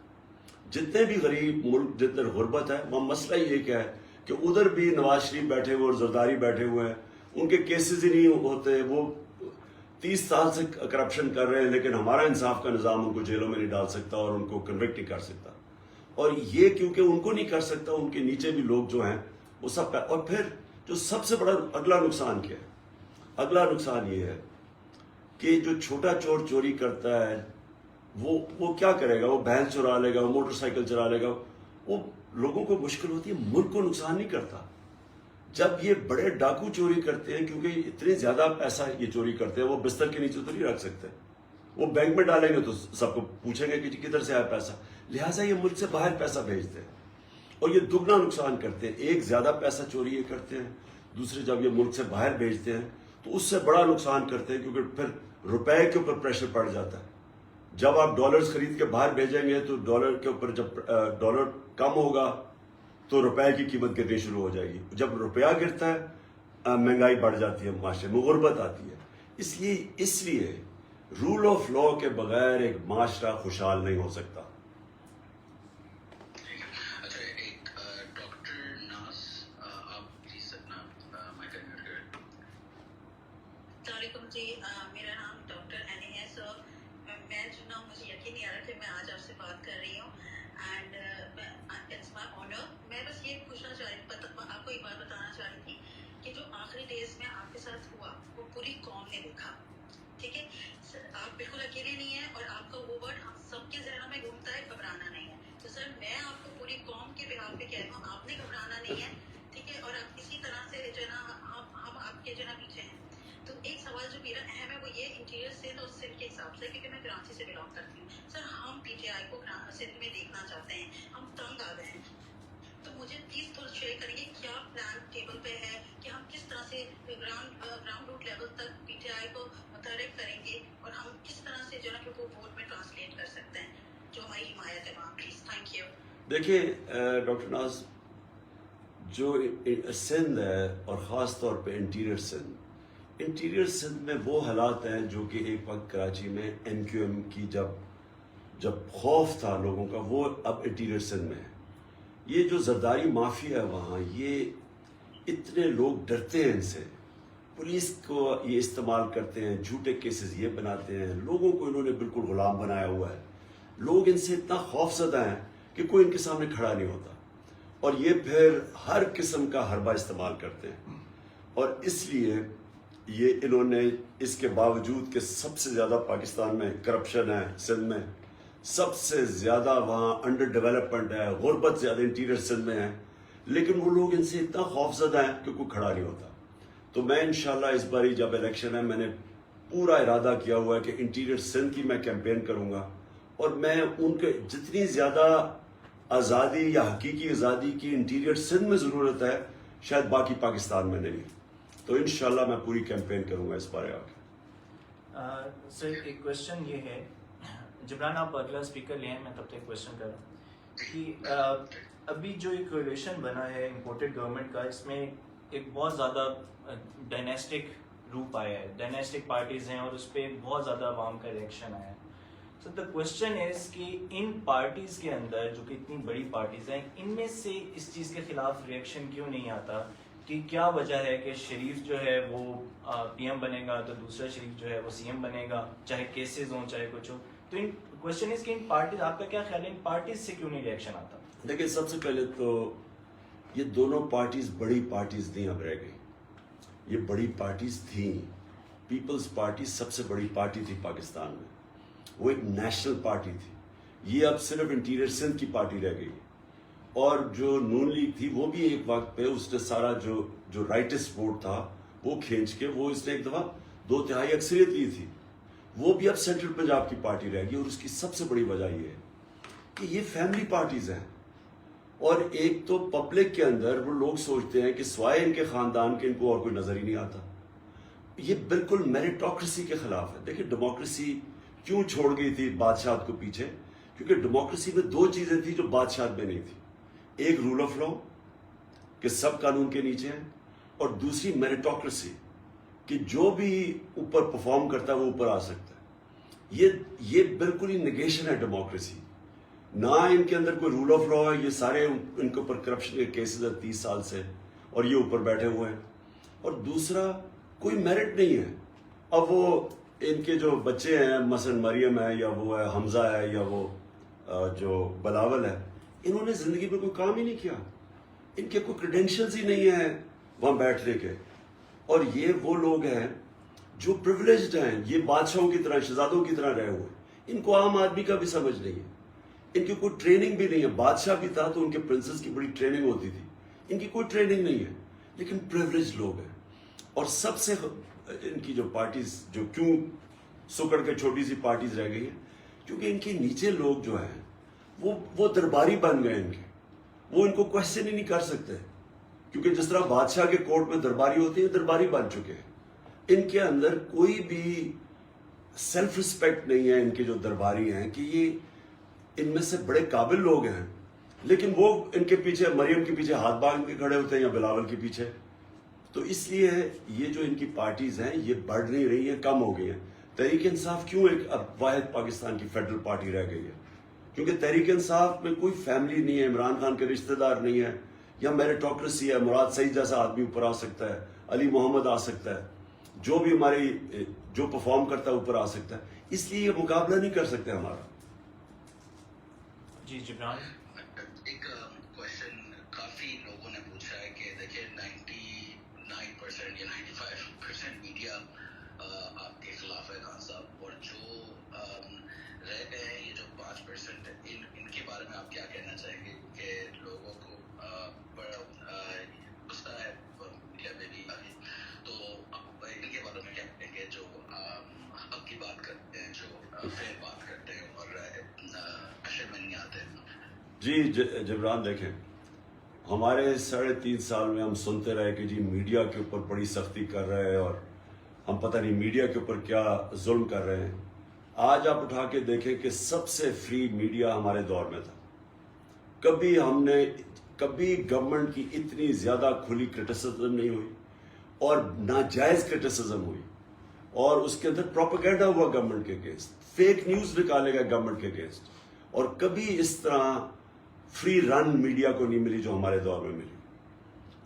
جتنے بھی غریب ملک, جتنے غربت ہے, وہ مسئلہ ہی ایک ہے کہ ادھر بھی نواز شریف بیٹھے ہوئے اور زرداری بیٹھے ہوئے ہیں, ان کے کیسز ہی نہیں ہوتے, وہ 30 سال سے کرپشن کر رہے ہیں, لیکن ہمارا انصاف کا نظام ان کو جیلوں میں نہیں ڈال سکتا اور ان کو کنوکٹ نہیں کر سکتا. اور یہ کیونکہ ان کو نہیں کر سکتا, ان کے نیچے بھی لوگ جو ہیں وہ سب. اور پھر جو سب سے بڑا اگلا نقصان کیا ہے, اگلا نقصان یہ ہے کہ جو چھوٹا چور چوری کرتا ہے وہ کیا کرے گا, وہ بھینس چرا لے گا, وہ موٹر سائیکل چرا لے گا, وہ لوگوں کو مشکل ہوتی ہے, ملک کو نقصان نہیں کرتا. جب یہ بڑے ڈاکو چوری کرتے ہیں, کیونکہ اتنے زیادہ پیسہ یہ چوری کرتے ہیں, وہ بستر کے نیچے تو نہیں رکھ سکتے, وہ بینک میں ڈالیں گے تو سب کو پوچھیں گے کہ کدھر سے آیا پیسہ, لہٰذا یہ ملک سے باہر پیسہ بھیجتے ہیں اور یہ دگنا نقصان کرتے ہیں. ایک زیادہ پیسہ چوری یہ کرتے ہیں, دوسرے جب یہ ملک سے باہر بھیجتے ہیں تو اس سے بڑا نقصان کرتے ہیں, کیونکہ پھر روپے کے اوپر پریشر پڑ جاتا ہے. جب آپ ڈالرز خرید کے باہر بھیجیں گے تو ڈالر کے اوپر جب ڈالر کم ہوگا تو روپے کی قیمت گرنی شروع ہو جائے گی. جب روپیہ گرتا ہے مہنگائی بڑھ جاتی ہے, معاشرے میں غربت آتی ہے. اس لیے رول آف لا کے بغیر ایک معاشرہ خوشحال نہیں ہو سکتا. اچھا, ایک ڈاکٹر ناز, آپ پلیز اپنا مائک انمیوٹ کریں. السلام علیکم جی, میرا نام ڈاکٹر اینی ہے. سو میں جو نا, مجھے یقین نہیں آ رہا کہ میں آج آپ سے بات کر رہی ہوں, اینڈ اٹس مائی آنر. میں بس یہ پوچھنا چاہ رہی تھی, آپ کو ایک بات بتانا چاہ رہی تھی کہ جو آخری ڈیز میں آپ کے ساتھ ہوا وہ پوری قوم نے دیکھا, ٹھیک ہے سر. آپ بالکل اکیلے نہیں ہیں اور آپ کا وہ ورڈ ہم سب کے ذہنوں میں گھومتا ہے, گھبرانا نہیں ہے. تو سر میں آپ کو پوری قوم کے بہاف پہ کہہ رہی ہوں, آپ نے گھبرانا نہیں ہے, ٹھیک ہے. اور آپ اسی طرح سے جو ہے نا, ہم آپ کے جو ہے نا پیچھے ہیں. تو ایک سوال جو میرا اہم ہے وہ یہ انٹیریئر سندھ اور سندھ کے حساب سے, کیونکہ میں کراچی سے بلانگ کرتی ہوں. سر ہم پی ٹی آئی کو سندھ میں دیکھنا چاہتے ہیں, ہم تنگ آ گئے ہیں. تو مجھے پلیز تھوڑا شیئر کریے کیا پلان ٹیبل پہ ہے کہ ہم کس طرح سے گراؤنڈ روٹ لیول تک پی ٹی آئی کو متحرک کریں گے, اور ہم کس طرح سے جو ہے نا کہ وہ ووٹ میں ٹرانسلیٹ کر سکتے ہیں جو ہماری حمایت ہے وہاں. Please, thank you. دیکھیے ڈاکٹر ناز, جو سندھ ہے اور خاص طور پہ انٹیریئر سندھ میں وہ حالات ہیں جو کہ ایک وقت کراچی میں ایم کیو ایم کی جب خوف تھا لوگوں کا, وہ اب انٹیریئر سندھ میں ہے. یہ جو زرداری مافیا ہے وہاں, یہ اتنے لوگ ڈرتے ہیں ان سے, پولیس کو یہ استعمال کرتے ہیں, جھوٹے کیسز یہ بناتے ہیں, لوگوں کو انہوں نے بالکل غلام بنایا ہوا ہے. لوگ ان سے اتنا خوف زدہ ہیں کہ کوئی ان کے سامنے کھڑا نہیں ہوتا, اور یہ پھر ہر قسم کا حربہ استعمال کرتے ہیں. اور اس لیے یہ انہوں نے, اس کے باوجود کہ سب سے زیادہ پاکستان میں کرپشن ہے, سندھ میں سب سے زیادہ وہاں انڈر ڈیولپمنٹ ہے, غربت زیادہ انٹیریئر سندھ میں ہے, لیکن وہ لوگ ان سے اتنا خوف زدہ ہیں کہ کوئی کھڑا نہیں ہوتا. تو میں انشاءاللہ اس باری جب الیکشن ہے, میں نے پورا ارادہ کیا ہوا ہے کہ انٹیریئر سندھ کی میں کیمپین کروں گا, اور میں ان کے جتنی زیادہ آزادی یا حقیقی آزادی کی انٹیریئر سندھ میں ضرورت ہے, شاید باقی پاکستان میں نہیں. تو انشاءاللہ میں پوری کیمپین کروں گا اس بارے آ کے. سر ایک کوشچن یہ ہے, جبران آپ اگلا اسپیکر لے ہیں, میں تب تک کوشچن کر رہا ہوں کہ ابھی جو ایک کولیشن بنا ہے امپورٹڈ گورنمنٹ کا, اس میں ایک بہت زیادہ ڈائنیسٹک روپ آیا ہے, ڈائنیسٹک پارٹیز ہیں, اور اس پہ بہت زیادہ عوام کا ریئیکشن آیا ہے. سو دا کوشچن از کہ ان پارٹیز کے اندر جو کہ اتنی بڑی پارٹیز ہیں, ان میں سے اس چیز کے خلاف ریئیکشن کیوں نہیں آتا, کہ کیا وجہ ہے کہ شریف جو ہے وہ پی ایم بنے گا تو دوسرا شریف جو ہے وہ سی ایم بنے گا, چاہے کیسز ہوں چاہے کچھ ہو. تو ان کوشچن اس کہ ان پارٹیز, آپ کا کیا خیال ہے ان پارٹیز سے کیوں نہیں ریئیکشن آتا؟ دیکھیں, سب سے پہلے تو یہ دونوں پارٹیز بڑی پارٹیز نہیں اب رہ گئی. یہ بڑی پارٹیز تھیں. پیپلز پارٹی سب سے بڑی پارٹی تھی پاکستان میں, وہ ایک نیشنل پارٹی تھی. یہ اب صرف انٹیریئر سندھ کی پارٹی رہ گئی ہے. اور جو نون لیگ تھی وہ بھی ایک وقت پہ اس نے سارا جو رائٹسٹ ووٹ تھا وہ کھینچ کے وہ اس نے ایک دفعہ 2/3 اکثریت لی تھی. وہ بھی اب سینٹرل پنجاب کی پارٹی رہ گئی. اور اس کی سب سے بڑی وجہ یہ ہے کہ یہ فیملی پارٹیز ہیں. اور ایک تو پبلک کے اندر وہ لوگ سوچتے ہیں کہ سوائے ان کے خاندان کے ان کو اور کوئی نظر ہی نہیں آتا. یہ بالکل میریٹوکریسی کے خلاف ہے. دیکھیں ڈیموکریسی کیوں چھوڑ گئی تھی بادشاہت کو پیچھے؟ کیونکہ ڈیموکریسی میں 2 چیزیں تھیں جو بادشاہت میں نہیں تھی. ایک رول آف لا کہ سب قانون کے نیچے ہیں, اور دوسری میریٹوکریسی کہ جو بھی اوپر پرفارم کرتا ہے وہ اوپر آ سکتا ہے. یہ بالکل ہی نگیشن ہے ڈیموکریسی. نہ ان کے اندر کوئی رول آف لا ہے. یہ سارے ان کے اوپر کرپشن کے کیسز ہیں 30 سال سے, اور یہ اوپر بیٹھے ہوئے ہیں. اور دوسرا کوئی میرٹ نہیں ہے. اب وہ ان کے جو بچے ہیں مثلا مریم ہے یا وہ ہے حمزہ ہے یا وہ جو بلاول ہے, انہوں نے زندگی میں کوئی کام ہی نہیں کیا. ان کے کوئی کریڈینشلز ہی نہیں ہیں وہاں بیٹھنے کے. اور یہ وہ لوگ ہیں جو پریولیجڈ ہیں, یہ بادشاہوں کی طرح شہزادوں کی طرح رہے ہوئے. ان کو عام آدمی کا بھی سمجھ نہیں ہے. ان کی کوئی ٹریننگ بھی نہیں ہے. بادشاہ بھی تھا تو ان کے پرنسس کی بڑی ٹریننگ ہوتی تھی. ان کی کوئی ٹریننگ نہیں ہے, لیکن پریولیجڈ لوگ ہیں. اور سب سے ان کی جو پارٹیز جو کیوں سکڑ کے چھوٹی سی پارٹیز رہ گئی ہیں, کیونکہ ان کے نیچے لوگ جو ہیں وہ درباری بن گئے. ان کے وہ ان کو کوشچن ہی نہیں کر سکتے, کیونکہ جس طرح بادشاہ کے کورٹ میں درباری ہوتی ہے, درباری بن چکے ہیں. ان کے اندر کوئی بھی سیلف رسپیکٹ نہیں ہے. ان کے جو درباری ہیں کہ یہ ان میں سے بڑے قابل لوگ ہیں, لیکن وہ ان کے پیچھے مریم کے پیچھے ہاتھ باندھ کے کھڑے ہوتے ہیں یا بلاول کے پیچھے. تو اس لیے یہ جو ان کی پارٹیز ہیں یہ بڑھ نہیں رہی ہیں, کم ہو گئی ہیں. تحریک انصاف کیوں ایک اب واحد پاکستان کی فیڈرل پارٹی رہ گئی ہے؟ کیونکہ تحریک انصاف میں کوئی فیملی نہیں ہے, عمران خان کے رشتہ دار نہیں ہے, یا میریٹوکریسی ہے, مراد سعید جیسا آدمی اوپر آ سکتا ہے, علی محمد آ سکتا ہے, جو بھی ہماری جو پرفارم کرتا ہے اوپر آ سکتا ہے. اس لیے یہ مقابلہ نہیں کر سکتے ہمارا. جی جبران. ایک کوشچن کافی لوگوں نے پوچھا ہے کہ دیکھیں 99% یا 95% میڈیا آپ کے خلاف ہے خان صاحب, اور جو رہ گئے ہیں یہ جو 5% ان کے بارے میں آپ کیا کہنا چاہیں گے؟ کہ لوگوں کو بڑا غصہ ہے میڈیا میں بھی, تو ان کے بارے میں کیا کہیں گے جو حق کی بات کرتے ہیں, جو فیر بات کرتے ہیں اور اشر میں نہیں آتے؟ جی جبران دیکھیں, ہمارے 3.5 سال میں ہم سنتے رہے کہ جی میڈیا کے اوپر بڑی سختی کر رہے ہیں, اور ہم پتہ نہیں میڈیا کے اوپر کیا ظلم کر رہے ہیں. آج آپ اٹھا کے دیکھیں کہ سب سے فری میڈیا ہمارے دور میں تھا. کبھی گورنمنٹ کی اتنی زیادہ کھلی کرٹیسزم نہیں ہوئی, اور ناجائز کرٹیسزم ہوئی, اور اس کے اندر پروپیگنڈا ہوا گورنمنٹ کے اگینسٹ, فیک نیوز نکالے گئے گورنمنٹ کے اگینسٹ. اور کبھی اس طرح فری رن میڈیا کو نہیں ملی جو ہمارے دور میں ملی.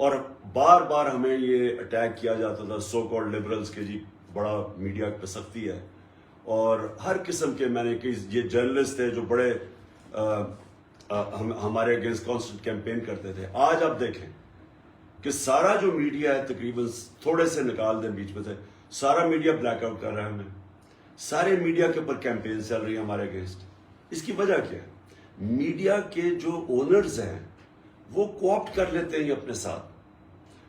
اور بار بار ہمیں یہ اٹیک کیا جاتا تھا سو کالڈ لبرلز کے جی بڑا میڈیا پہ سختی ہے, اور ہر قسم کے میں نے کہ یہ جرنلسٹ تھے جو بڑے ہمارے اگینسٹ کانسٹنٹ کیمپین کرتے تھے. آج آپ دیکھیں کہ سارا جو میڈیا ہے تقریباً تھوڑے سے نکال دیں بیچ میں سے, سارا میڈیا بلیک آؤٹ کر رہا ہے ہمیں. سارے میڈیا کے اوپر کیمپین چل رہی ہے ہمارے اگینسٹ. اس کی وجہ کیا ہے؟ میڈیا کے جو اونرز ہیں وہ کوآپٹ کر لیتے ہیں اپنے ساتھ.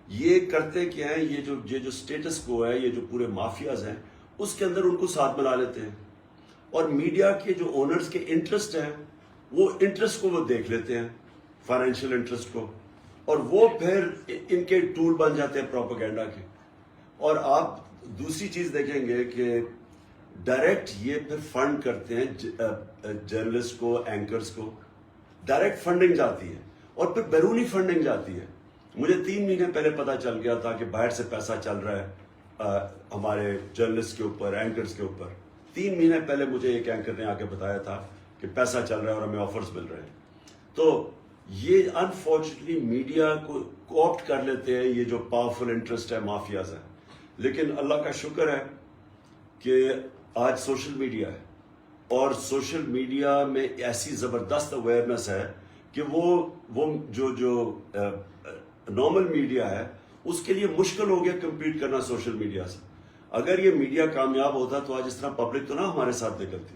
یہ کرتے کیا ہیں, یہ جو سٹیٹس کو ہے, یہ جو پورے مافیاز ہیں اس کے اندر ان کو ساتھ ملا لیتے ہیں. اور میڈیا کے جو اونرز کے انٹرسٹ ہیں وہ انٹرسٹ کو وہ دیکھ لیتے ہیں, فائنینشیل انٹرسٹ کو, اور وہ پھر ان کے ٹول بن جاتے ہیں پروپیگنڈا کے. اور آپ دوسری چیز دیکھیں گے کہ ڈائریکٹ یہ پھر فنڈ کرتے ہیں جرنلسٹ کو, اینکرز کو, ڈائریکٹ فنڈنگ جاتی ہے, اور پھر بیرونی فنڈنگ جاتی ہے. مجھے 3 مہینے پہلے پتا چل گیا تھا کہ باہر سے پیسہ چل رہا ہے ہمارے جرنلسٹ کے اوپر, اینکرز کے اوپر. 3 مہینے پہلے مجھے ایک اینکر نے آ کے بتایا تھا کہ پیسہ چل رہا ہے اور ہمیں آفرز مل رہے ہیں. تو یہ انفارچونیٹلی میڈیا کو کوآپٹ کر لیتے ہیں یہ جو پاورفل انٹرسٹ ہے, مافیاز ہیں. لیکن اللہ کا شکر ہے کہ آج سوشل میڈیا ہے, اور سوشل میڈیا میں ایسی زبردست اویئرنیس ہے کہ وہ جو نارمل میڈیا ہے اس کے لیے مشکل ہو گیا کمپیٹ کرنا سوشل میڈیا سے. اگر یہ میڈیا کامیاب ہوتا تو آج اس طرح پبلک تو نہ ہمارے ساتھ نکلتی.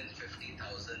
150,000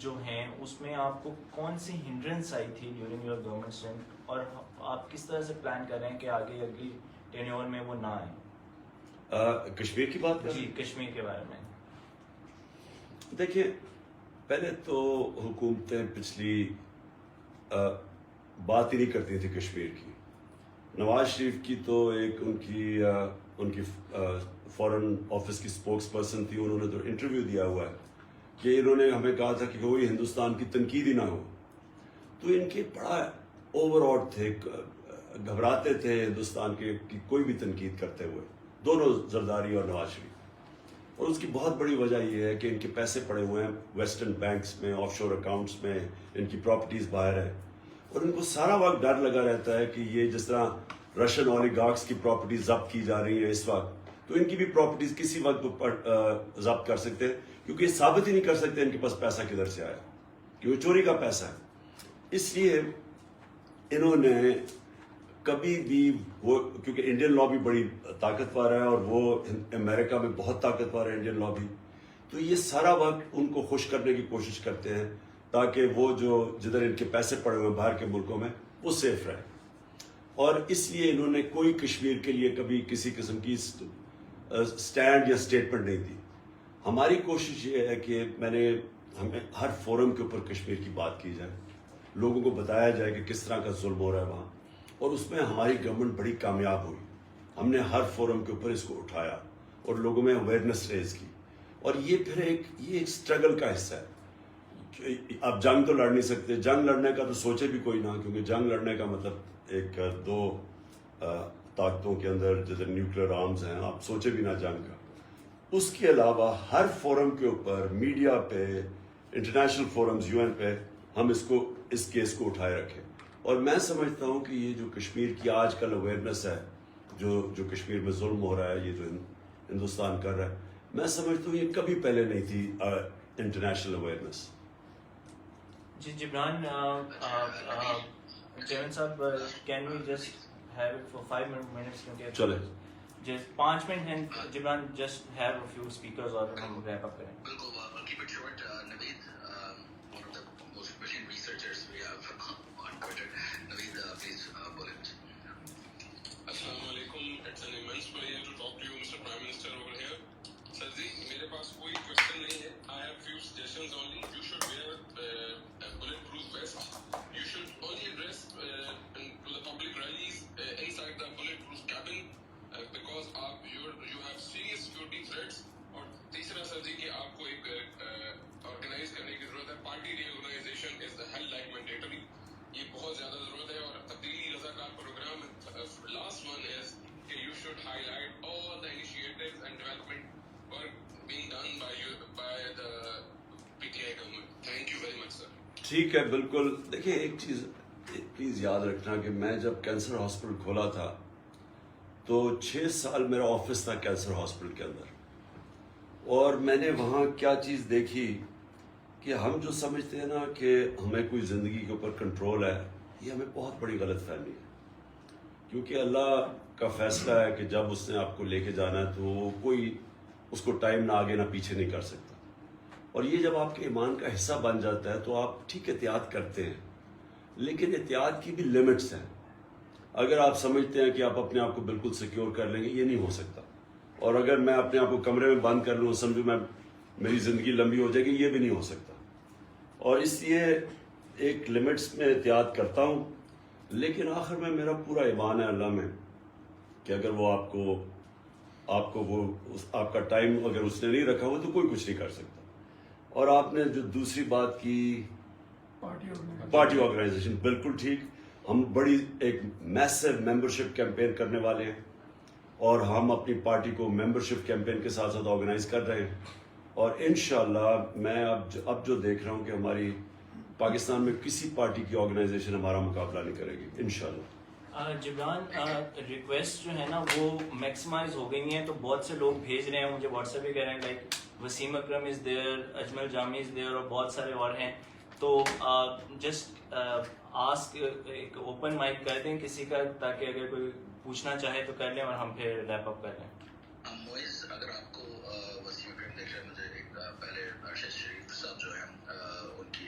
جو ہیں اس میں آپ کو کون سی ہنڈرنس آئی تھی ڈیورنگ یور گورنمنٹ اسٹینڈ, اور آپ کس طرح سے پلان کر رہے ہیں کہ آگے اگلی ٹینیور میں وہ نہ آئیں؟ کشمیر کی بات کریں؟ جی کشمیر کے بارے میں. دیکھیے پہلے تو حکومتیں پچھلی بات ہی نہیں کرتی تھی کشمیر کی. نواز شریف کی تو ایک ان کی فارن آفس کی اسپوکس پرسن تھی, انہوں نے تو انٹرویو دیا ہوا ہے کہ انہوں نے ہمیں کہا تھا کہ کوئی ہندوستان کی تنقید ہی نہ ہو. تو ان کے بڑا اوور آٹ تھے, گھبراتے تھے ہندوستان کے کی کوئی بھی تنقید کرتے ہوئے, دونوں زرداری اور نواز شریف. اور اس کی بہت بڑی وجہ یہ ہے کہ ان کے پیسے پڑے ہوئے ہیں ویسٹرن بینکس میں, آف شور اکاؤنٹس میں, ان کی پراپرٹیز باہر ہیں, اور ان کو سارا وقت ڈر لگا رہتا ہے کہ یہ جس طرح رشین اولیگارکس کی پراپرٹیز ضبط کی جا رہی ہیں اس وقت, تو ان کی بھی پراپرٹیز کسی وقت ضبط کر سکتے ہیں, کیونکہ یہ ثابت ہی نہیں کر سکتے ان کے پاس پیسہ کدھر سے آیا, کہ وہ چوری کا پیسہ ہے. اس لیے انہوں نے کبھی بھی وہ, کیونکہ انڈین لابی بڑی طاقتور ہے اور وہ امریکہ میں بہت طاقتور ہے انڈین لابی, تو یہ سارا وقت ان کو خوش کرنے کی کوشش کرتے ہیں تاکہ وہ جو جدھر ان کے پیسے پڑے ہوئے ہیں باہر کے ملکوں میں وہ سیف رہے. اور اس لیے انہوں نے کوئی کشمیر کے لیے کبھی کسی قسم کی سٹینڈ یا سٹیٹمنٹ نہیں دی. ہماری کوشش یہ ہے کہ ہمیں ہر فورم کے اوپر کشمیر کی بات کی جائے, لوگوں کو بتایا جائے کہ کس طرح کا ظلم ہو رہا ہے وہاں, اور اس میں ہماری گورنمنٹ بڑی کامیاب ہوئی. ہم نے ہر فورم کے اوپر اس کو اٹھایا اور لوگوں میں اویئرنیس ریز کی. اور یہ پھر ایک سٹرگل کا حصہ ہے. آپ جنگ تو لڑ نہیں سکتے, جنگ لڑنے کا تو سوچے بھی کوئی نہ, کیونکہ جنگ لڑنے کا مطلب ایک دو طاقتوں کے اندر جیسے نیوکلیر آرمز ہیں, آپ سوچے بھی نہ جنگ کا. اس کے علاوہ ہر فورم کے اوپر, میڈیا پہ, انٹرنیشنل فورمز UN پہ, ہم اس کیس کو اٹھائے رکھیں. اور میں سمجھتا ہوں کہ یہ جو کشمیر کی آج کل اویئرنیس ہے, جو کشمیر میں ظلم ہو رہا ہے, یہ جو ہندوستان کر رہا ہے, میں سمجھتا ہوں یہ کبھی پہلے نہیں تھی international awareness. Ji Jibran chairman صاحب, can we just have it for 5 minutes, کیونکہ چلے جسٹ 5 منٹ ہیں Jibran, just have a few speakers اور ہم ریپ اپ کریں. بالکل, keep it short. Naveed, one of the most brilliant researchers we have on Twitter. Naveed, please pull it. Assalamu alaikum. It's an immense pleasure to talk to you, Mr. Prime Minister, over here. Sir ji, mere paas koi question nahi hai. I have few suggestions only. You should wear a bulletproof vest. You should only address to the public rallies inside the bulletproof cabin, because you have serious security threats. اور تیسرا سر جی کہ آپ کو ایک organise کرنے کی ضرورت ہے. Party reorganization is the hell like mandatory. یہ بہت زیادہ ضرورت ہے. اور تبدیلی رضاکار پروگرام لاسٹ ون از کہ you should highlight all the initiatives and development work being done by the PTI government. Thank you very much sir. ٹھیک ہے, بالکل. دیکھیں ایک چیز پلیز یاد رکھنا کہ میں جب کینسر ہاسپٹل کھولا تھا تو 6 سال میرا آفس تھا کینسر ہاسپٹل کے اندر, اور میں نے وہاں کیا چیز دیکھی کہ ہم جو سمجھتے ہیں نا کہ ہمیں کوئی زندگی کے اوپر کنٹرول ہے, یہ ہمیں بہت بڑی غلط فہمی ہے. کیونکہ اللہ کا فیصلہ ہے کہ جب اس نے آپ کو لے کے جانا ہے تو کوئی اس کو ٹائم نہ آگے نہ پیچھے نہیں کر سکتا. اور یہ جب آپ کے ایمان کا حصہ بن جاتا ہے تو آپ ٹھیک احتیاط کرتے ہیں, لیکن احتیاط کی بھی لمٹس ہیں. اگر آپ سمجھتے ہیں کہ آپ اپنے آپ کو بالکل سیکیور کر لیں گے, یہ نہیں ہو سکتا. اور اگر میں اپنے آپ کو کمرے میں بند کر لوں, سمجھو میری زندگی لمبی ہو جائے گی, یہ بھی نہیں ہو سکتا. اور اس لیے ایک لمٹس میں احتیاط کرتا ہوں, لیکن آخر میں میرا پورا ایمان ہے اللہ میں کہ اگر وہ آپ کو وہ آپ کا ٹائم اگر اس نے نہیں رکھا ہوا تو کوئی کچھ نہیں کر سکتا. اور آپ نے جو دوسری بات کی پارٹی آرگنائزیشن, بالکل ٹھیک. ہم بڑی ایک میسو ممبرشپ کیمپین کرنے والے ہیں, اور ہم اپنی پارٹی کو ممبرشپ کیمپین کے ساتھ ساتھ آرگنائز کر رہے ہیں. اور انشاءاللہ میں اب جو دیکھ رہا ہوں کہ ہماری پاکستان میں کسی پارٹی کی آرگنائزیشن ہمارا مقابلہ نہیں کرے گی انشاءاللہ. جبران, ریکویسٹ جو ہے نا وہ میکسیمائز ہو گئی ہیں, تو بہت سے لوگ بھیج رہے ہیں مجھے واٹس ایپ پہ, کہہ رہے ہیں like Wasim Akram is there, Ajmal Jami is there, اور بہت سارے اور ہیں. تو جسٹ آسک, ایک اوپن مائک کر دیں کسی کا, تاکہ اگر کوئی پوچھنا چاہے تو کر لیں اور ہم پھر ریپ اپ کر لیں. موئز, اگر آپ کو وسیم اکرم دیکھ رہے ہیں, مجھے ایک پہلے ارشد شریف صاحب جو ہیں ان کی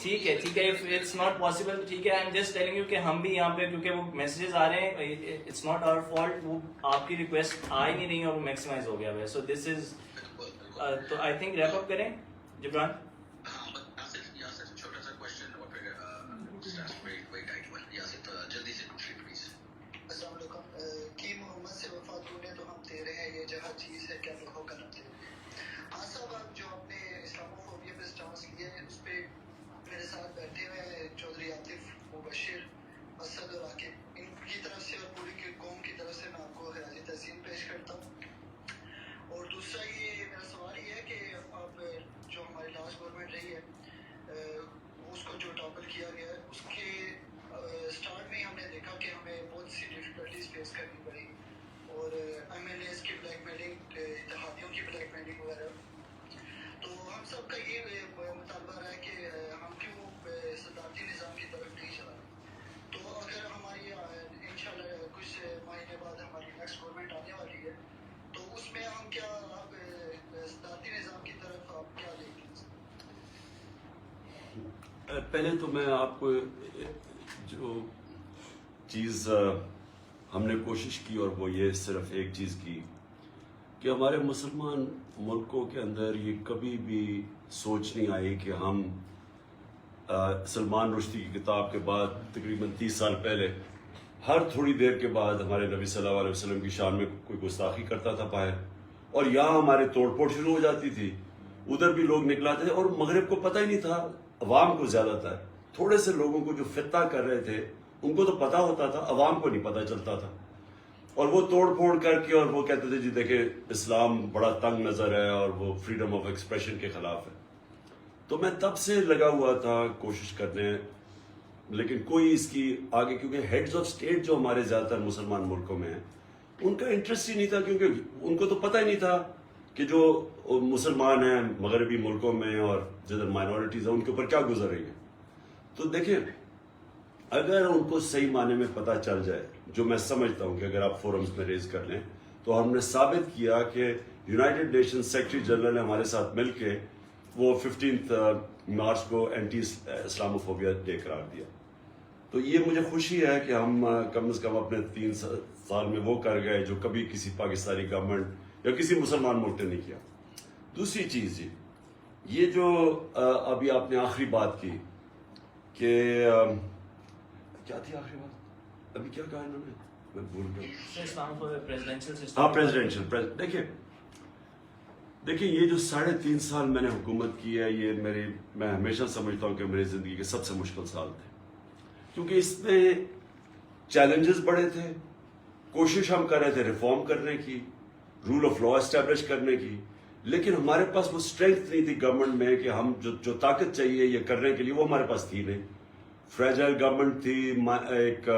ٹھیک ہے اف اٹس ناٹ پاسبل ٹھیک ہے. I am just telling you کہ ہم بھی یہاں پہ کیونکہ وہ میسیجز آ رہے ہیں, اٹس ناٹ آور فالٹ, وہ آپ کی ریکویسٹ آ ہی نہیں رہی اور وہ میکسیمائز ہو گیا ہے. سو دس از تو آئی تھنک ریپ اپ کریں جبران. ہاں یاسر چھوٹا سا کوشچن اور پھر یاسر جلدی سے پلیز. السلام علیکم. کی محمد سے وفاتوں نے تو ہم تیرے ہیں, یہ جہاں چیز ہے کیا لوگوں کا نام تیرے. ہاں صاحب, آپ جو آپ نے اسلاموفوبیا پہ اسٹانس لیا ہے اس پہ میرے ساتھ بیٹھے ہوئے چودھری عاطف, مبشر, اسد اور عاقب, ان کی طرف سے اور پوری قوم کی طرف سے میں آپ کو خراج تحسین پیش کرتا ہوں. اور دوسرا یہ میرا سوال یہ ہے کہ آپ جو ہماری لاسٹ گورنمنٹ رہی ہے اس کو جو ٹاپل کیا گیا ہے اس کے اسٹارٹ میں ہی ہم نے دیکھا کہ ہمیں بہت سی ڈفیکلٹیز فیس کرنی پڑی, اور ایم ایل ایز کی بلیک میلنگ, اتحادیوں کی بلیک میلنگ وغیرہ. تو ہم سب کا یہ مطالبہ رہا ہے کہ ہم کیوں صدارتی نظام کی طرف نہیں چلا. تو اگر ہماری انشاءاللہ کچھ مہینے بعد ہماری نیکسٹ گورنمنٹ آنے والی ہے تو اس میں ہم کیا آپ صدارتی نظام کی طرف آپ کیا لیں گے؟ پہلے تو میں آپ کو جو چیز ہم نے کوشش کی اور وہ یہ صرف ایک چیز کی کہ ہمارے مسلمان ملکوں کے اندر یہ کبھی بھی سوچ نہیں آئی کہ ہم سلمان رشدی کی کتاب کے بعد تقریباً 30 سال پہلے ہر تھوڑی دیر کے بعد ہمارے نبی صلی اللہ علیہ وسلم کی شان میں کوئی گستاخی کرتا تھا باہر, اور یہاں ہمارے توڑ پھوڑ شروع ہو جاتی تھی, ادھر بھی لوگ نکلاتے تھے, اور مغرب کو پتہ ہی نہیں تھا, عوام کو زیادہ تر تھوڑے سے لوگوں کو جو فتنہ کر رہے تھے ان کو تو پتہ ہوتا تھا, عوام کو نہیں پتہ چلتا تھا. اور وہ توڑ پھوڑ کر کے اور وہ کہتے تھے جی دیکھیں اسلام بڑا تنگ نظر ہے اور وہ فریڈم آف ایکسپریشن کے خلاف ہے. تو میں تب سے لگا ہوا تھا کوشش کرنے, لیکن کوئی اس کی آگے, کیونکہ ہیڈز آف اسٹیٹ جو ہمارے زیادہ تر مسلمان ملکوں میں ہیں ان کا انٹرسٹ ہی نہیں تھا, کیونکہ ان کو تو پتہ ہی نہیں تھا کہ جو مسلمان ہیں مغربی ملکوں میں اور جدھر مائنورٹیز ہیں ان کے اوپر کیا گزر رہی ہے. تو دیکھیں اگر ان کو صحیح معنی میں پتہ چل جائے, جو میں سمجھتا ہوں کہ اگر آپ فورمز میں ریز کر لیں, تو ہم نے ثابت کیا کہ یونائٹڈ نیشن سیکرٹری جنرل نے ہمارے ساتھ مل کے وہ 15 مارچ کو اینٹی اسلاموفوبیا ڈے قرار دیا. تو یہ مجھے خوشی ہے کہ ہم کم از کم اپنے 3 سال میں وہ کر گئے جو کبھی کسی پاکستانی گورنمنٹ یا کسی مسلمان ملک نے نہیں کیا. دوسری چیز جی, یہ جو ابھی آپ نے آخری بات کی کہ کیا تھی آخری بات, ابھی کیا کہا انہوں نے, میں بھول گیا. ہاں پریزیڈنشل. دیکھیں یہ جو 3.5 سال میں نے حکومت کی ہے, یہ میں ہمیشہ سمجھتا ہوں کہ میری زندگی کے سب سے مشکل سال تھے, کیونکہ اس میں چیلنجز بڑے تھے, کوشش ہم کر رہے تھے ریفارم کرنے کی, رول آف لا اسٹیبلش کرنے کی, لیکن ہمارے پاس وہ اسٹرینتھ نہیں تھی گورنمنٹ میں کہ ہم جو طاقت چاہیے یہ کرنے کے لیے وہ ہمارے پاس تھی نہیں. فریجائل گورنمنٹ تھی, ایک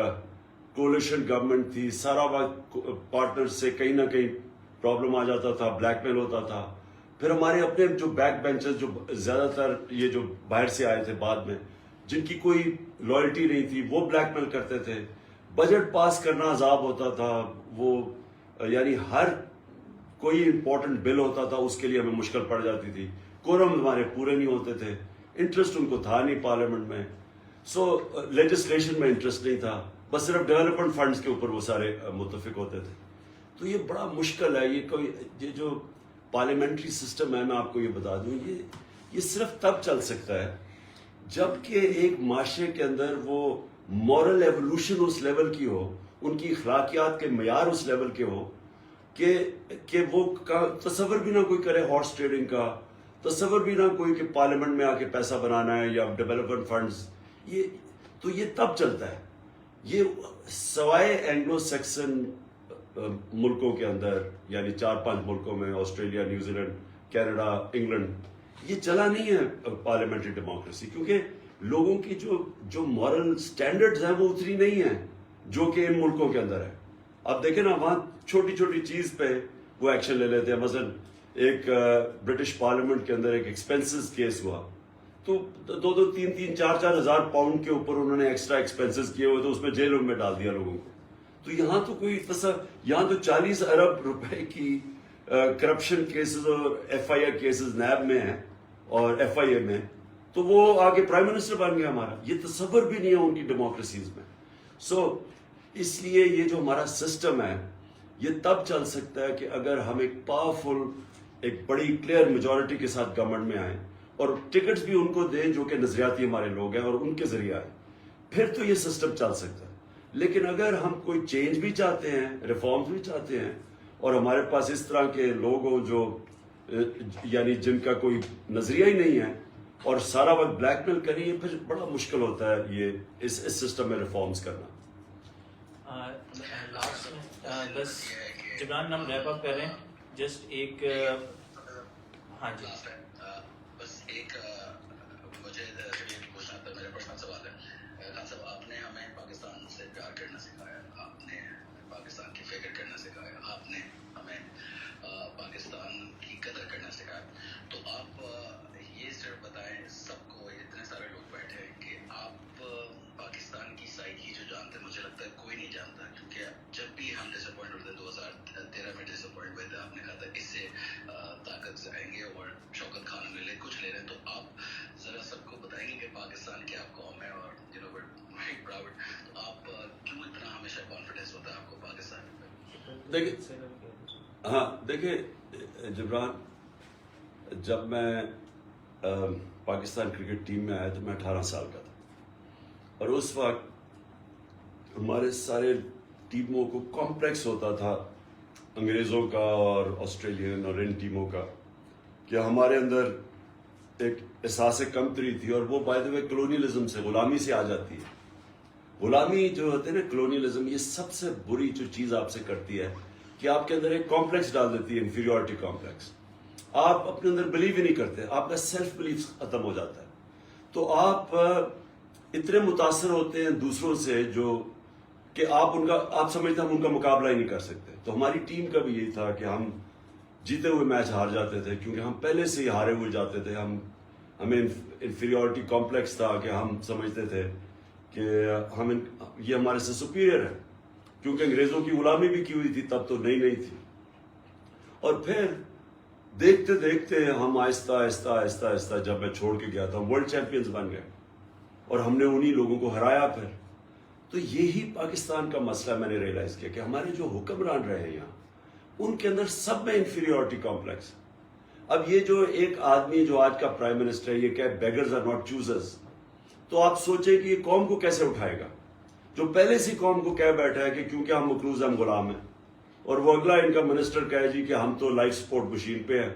کولیشن گورنمنٹ تھی, سارا وقت پارٹنر سے کہیں نہ کہیں پرابلم آ جاتا تھا, بلیک میل ہوتا تھا. پھر ہمارے اپنے جو بیک بینچز جو زیادہ تر یہ جو باہر سے آئے تھے بعد میں, جن کی کوئی لائلٹی نہیں تھی, وہ بلیک میل کرتے تھے. بجٹ پاس کرنا عذاب ہوتا تھا, وہ یعنی ہر کوئی امپورٹنٹ بل ہوتا تھا اس کے لیے ہمیں مشکل پڑ جاتی تھی, کورم ہمارے پورے نہیں ہوتے تھے, انٹرسٹ ان کو تھا نہیں پارلیمنٹ میں, سو لیجسلیشن میں انٹرسٹ نہیں تھا, بس صرف ڈیولپمنٹ فنڈز کے اوپر وہ سارے متفق ہوتے تھے. تو یہ بڑا مشکل ہے. یہ جو پارلیمنٹری سسٹم ہے, میں آپ کو یہ بتا دوں, یہ صرف تب چل سکتا ہے جب کہ ایک معاشرے کے اندر وہ مورل ایوولوشن اس لیول کی ہو, ان کی اخلاقیات کے معیار اس لیول کے ہو کہ وہ تصور بھی نہ کوئی کرے ہارس ٹریڈنگ کا, تصور بھی نہ کوئی کہ پارلیمنٹ میں آ کے پیسہ بنانا ہے یا ڈیولپمنٹ فنڈز. یہ تب چلتا ہے. یہ سوائے اینگلو سیکسن ملکوں کے اندر, یعنی 4-5 ملکوں میں, Australia, New Zealand, Canada, England, یہ چلا نہیں ہے پارلیمنٹری ڈیموکریسی, کیونکہ لوگوں کی جو مورل سٹینڈرڈز ہیں وہ اتنی نہیں ہیں جو کہ ان ملکوں کے اندر ہے. اب دیکھیں نا, وہاں چھوٹی چھوٹی چیز پہ وہ ایکشن لے لیتے ہیں. مثلا ایک برٹش پارلیمنٹ کے اندر ایک ایکسپینسز کیس ہوا, تو 2-3 4 ہزار پاؤنڈ کے اوپر انہوں نے ایکسٹرا ایکسپینسز کیے ہوئے, تو اس میں جیلوں میں ڈال دیا لوگوں کو. تو یہاں تو کوئی یہاں تو 40 ارب روپے کی کرپشن کیسز اور FIR کیسز نیب میں ہیں اور FIA میں, تو وہ آگے پرائم منسٹر بن گیا ہمارا. یہ تصور بھی نہیں ہے ان کی ڈیموکریسیز میں. سو اس لیے یہ جو ہمارا سسٹم ہے یہ تب چل سکتا ہے کہ اگر ہم ایک پاورفل, ایک بڑی کلیئر میجورٹی کے ساتھ گورنمنٹ میں آئیں اور ٹکٹس بھی ان کو دیں جو کہ نظریاتی ہمارے لوگ ہیں اور ان کے ذریعے آئیں, پھر تو یہ سسٹم چل سکتا ہے. لیکن اگر ہم کوئی چینج بھی چاہتے ہیں, ریفارمز بھی چاہتے ہیں, اور ہمارے پاس اس طرح کے لوگ ہوں جو یعنی جن کا کوئی نظریہ ہی نہیں ہے اور سارا وقت بلیک میل کریں, یہ پھر بڑا مشکل ہوتا ہے یہ اس سسٹم میں ریفارمز کرنا. لاسٹ میں بس جبران ہم ریپ اپ کر رہے ہیں, جسٹ ایک ہاں جی بس ایک مجھے پوچھنا تھا, میرا پرسنل سوال ہے. خان صاحب, آپ نے ہمیں پاکستان سے پیار کرنا سکھایا, آپ نے پاکستان کی فکر کرنا سکھایا, آپ نے ہمیں پاکستان کی قدر کرنا سکھایا. تو آپ یہ صرف بتائیں سب کو, اتنے سارے لوگ بیٹھے ہیں, کہ آپ پاکستان کی سائیکی جو جانتے ہیں, مجھے لگتا ہے کوئی نہیں جانتا, کیونکہ جب بھی ہم ڈس اپوائنٹ ہوتے ہیں 2013 میں ڈس اپوائنٹ ہوئے تھے, آپ نے کہا تھا اس سے طاقت سے آئیں گے اور شوکت خان لے کچھ لے رہے ہیں. تو آپ ذرا سب کو بتائیں گے کہ پاکستان کیا قوم ہے اور پراؤڈ, تو آپ کیوں اتنا ہمیشہ کانفیڈنس ہوتا ہے آپ کو پاکستان میں؟ دیکھیں ہاں دیکھیں جبران, جب میں پاکستان کرکٹ ٹیم میں آیا تو میں 18 سال کا تھا, اور اس وقت ہمارے سارے ٹیموں کو کمپلیکس ہوتا تھا انگریزوں کا اور آسٹریلین اور ان ٹیموں کا, کہ ہمارے اندر ایک احساس کمتری تھی, اور وہ بائی دا وے کلونیلزم سے, غلامی سے آ جاتی ہے. غلامی جو ہوتے ہیں نا, کلونیلزم, یہ سب سے بری جو چیز آپ سے کرتی ہے کہ آپ کے اندر ایک کمپلیکس ڈال دیتی ہے, انفیریورٹی کمپلیکس. آپ اپنے اندر بلیو ہی نہیں کرتے, آپ کا سیلف بلیف ختم ہو جاتا ہے. تو آپ اتنے متاثر ہوتے ہیں دوسروں سے جو کہ آپ سمجھتے ہیں ہم ان کا مقابلہ ہی نہیں کر سکتے. تو ہماری ٹیم کا بھی یہی تھا کہ ہم جیتے ہوئے میچ ہار جاتے تھے, کیونکہ ہم پہلے سے ہی ہارے ہوئے جاتے تھے. ہمیں انفیریورٹی کمپلیکس تھا کہ ہم سمجھتے تھے کہ یہ ہمارے سے سپیریئر ہے, کیونکہ انگریزوں کی غلامی بھی کی ہوئی تھی تب, تو نئی تھی. اور پھر دیکھتے دیکھتے ہم آہستہ آہستہ آہستہ آہستہ, جب میں چھوڑ کے گیا تھا, ہم ورلڈ چیمپئنز بن گئے اور ہم نے انہی لوگوں کو ہرایا. پھر تو یہی پاکستان کا مسئلہ میں نے ریئلائز کیا کہ ہمارے جو حکمران رہے ہیں یہاں, ان کے اندر سب میں انفیریورٹی کمپلیکس. اب یہ جو ایک آدمی جو آج کا پرائم منسٹر ہے, یہ کہ بیگرز آر ناٹ چوزرز, تو آپ سوچیں کہ یہ قوم کو کیسے اٹھائے گا, جو پہلے سے قوم کو کہہ بیٹھا ہے کہ کیونکہ ہم مقروض, ہم غلام ہیں, اور وہ اگلا ان کا منسٹر کہے جی کہ ہم تو لائف سپورٹ مشین پہ ہیں.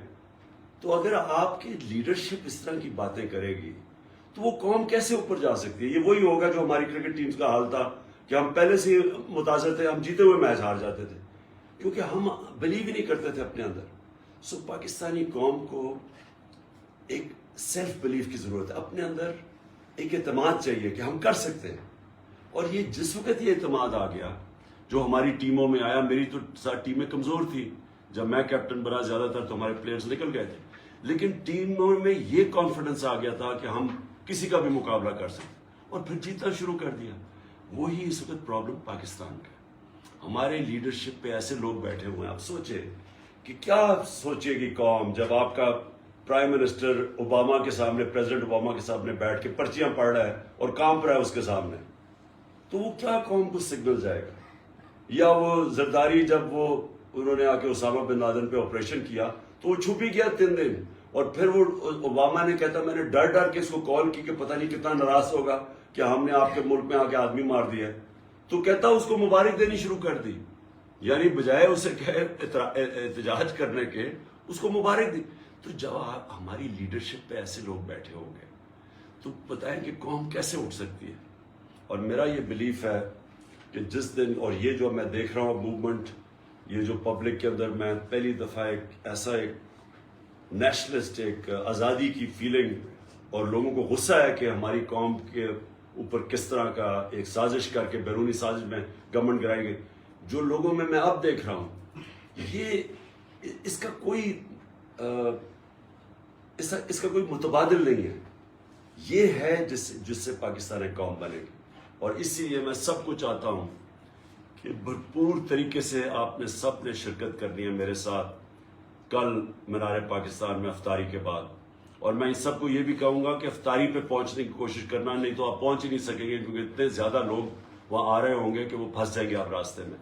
تو اگر آپ کی لیڈرشپ اس طرح کی باتیں کرے گی تو وہ قوم کیسے اوپر جا سکتی ہے؟ یہ وہی ہوگا جو ہماری کرکٹ ٹیمز کا حال تھا کہ ہم پہلے سے متاثر تھے, ہم جیتے ہوئے میچ ہار جاتے تھے کیونکہ ہم بلیو ہی نہیں کرتے تھے اپنے اندر. سو پاکستانی قوم کو ایک سیلف بلیف کی ضرورت ہے, اپنے اندر ایک اعتماد چاہیے کہ ہم کر سکتے ہیں. اور یہ جس وقت یہ اعتماد آ گیا جو ہماری ٹیموں میں آیا, میری تو ٹیمیں کمزور تھی, جب میں کیپٹن بنا زیادہ تر تو ہمارے پلیئرز نکل گئے تھے, لیکن ٹیموں میں یہ کانفیڈنس آ گیا تھا کہ ہم کسی کا بھی مقابلہ کر سکتے, اور پھر جیتنا شروع کر دیا. وہی اس وقت پرابلم پاکستان کا, ہمارے لیڈرشپ پہ ایسے لوگ بیٹھے ہوئے ہیں. آپ سوچے کہ کیا سوچے گی قوم جب آپ کا پرائم منسٹر اوباما کے سامنے, پریزیڈنٹ اوباما کے سامنے بیٹھ کے پرچیاں پڑھ رہا ہے اور کانپ رہا ہے اس کے سامنے, تو وہ کیا قوم کو سگنل جائے گا؟ یا وہ زرداری جب انہوں نے آ کے اسامہ بن لادن پہ آپریشن کیا تو وہ چھپ ہی گیا 3 دن, اور پھر وہ اوباما نے کہتا میں نے ڈر کے اس کو کال کی کہ پتہ نہیں کتنا ناراض ہوگا کہ ہم نے آپ کے ملک میں آ کے آدمی مار دیا ہے, تو کہتا اس کو مبارک دینی شروع کر دی. یعنی بجائے اسے احتجاج کرنے کے اس کو مبارک دی. تو جب ہماری لیڈرشپ پہ ایسے لوگ بیٹھے ہوں گے تو بتائیں کہ قوم کیسے اٹھ سکتی ہے. اور میرا یہ بلیف ہے کہ جس دن, اور یہ جو میں دیکھ رہا ہوں موومنٹ, یہ جو پبلک کے اندر میں پہلی دفعہ ایک نیشنلسٹ, ایک آزادی کی فیلنگ, اور لوگوں کو غصہ ہے کہ ہماری قوم کے اوپر کس طرح کا ایک سازش کر کے, بیرونی سازش میں گورنمنٹ گرائیں گے, جو لوگوں میں اب دیکھ رہا ہوں, یہ اس کا کوئی متبادل نہیں ہے. یہ ہے جس سے پاکستان ایک قوم بنے گی. اور اسی لیے میں سب کو چاہتا ہوں کہ بھرپور طریقے سے آپ نے سب نے شرکت کرنی ہے میرے ساتھ کل مینار پاکستان میں افطاری کے بعد, اور میں ان سب کو یہ بھی کہوں گا کہ افطاری پہ پہنچنے کی کوشش کرنا, نہیں تو آپ پہنچ ہی نہیں سکیں گے کیونکہ اتنے زیادہ لوگ وہاں آ رہے ہوں گے کہ وہ پھنس جائیں گے آپ راستے میں.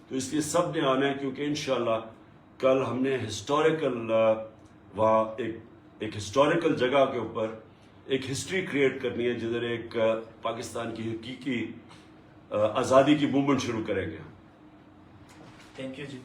تو اس لیے سب نے آنا ہے کیونکہ انشاءاللہ کل ہم نے ہسٹوریکل وہاں ایک ہسٹوریکل جگہ کے اوپر ایک ہسٹری کریٹ کرنی ہے جدھر ایک پاکستان کی حقیقی آزادی کی موومنٹ شروع کریں گے. Thank you G.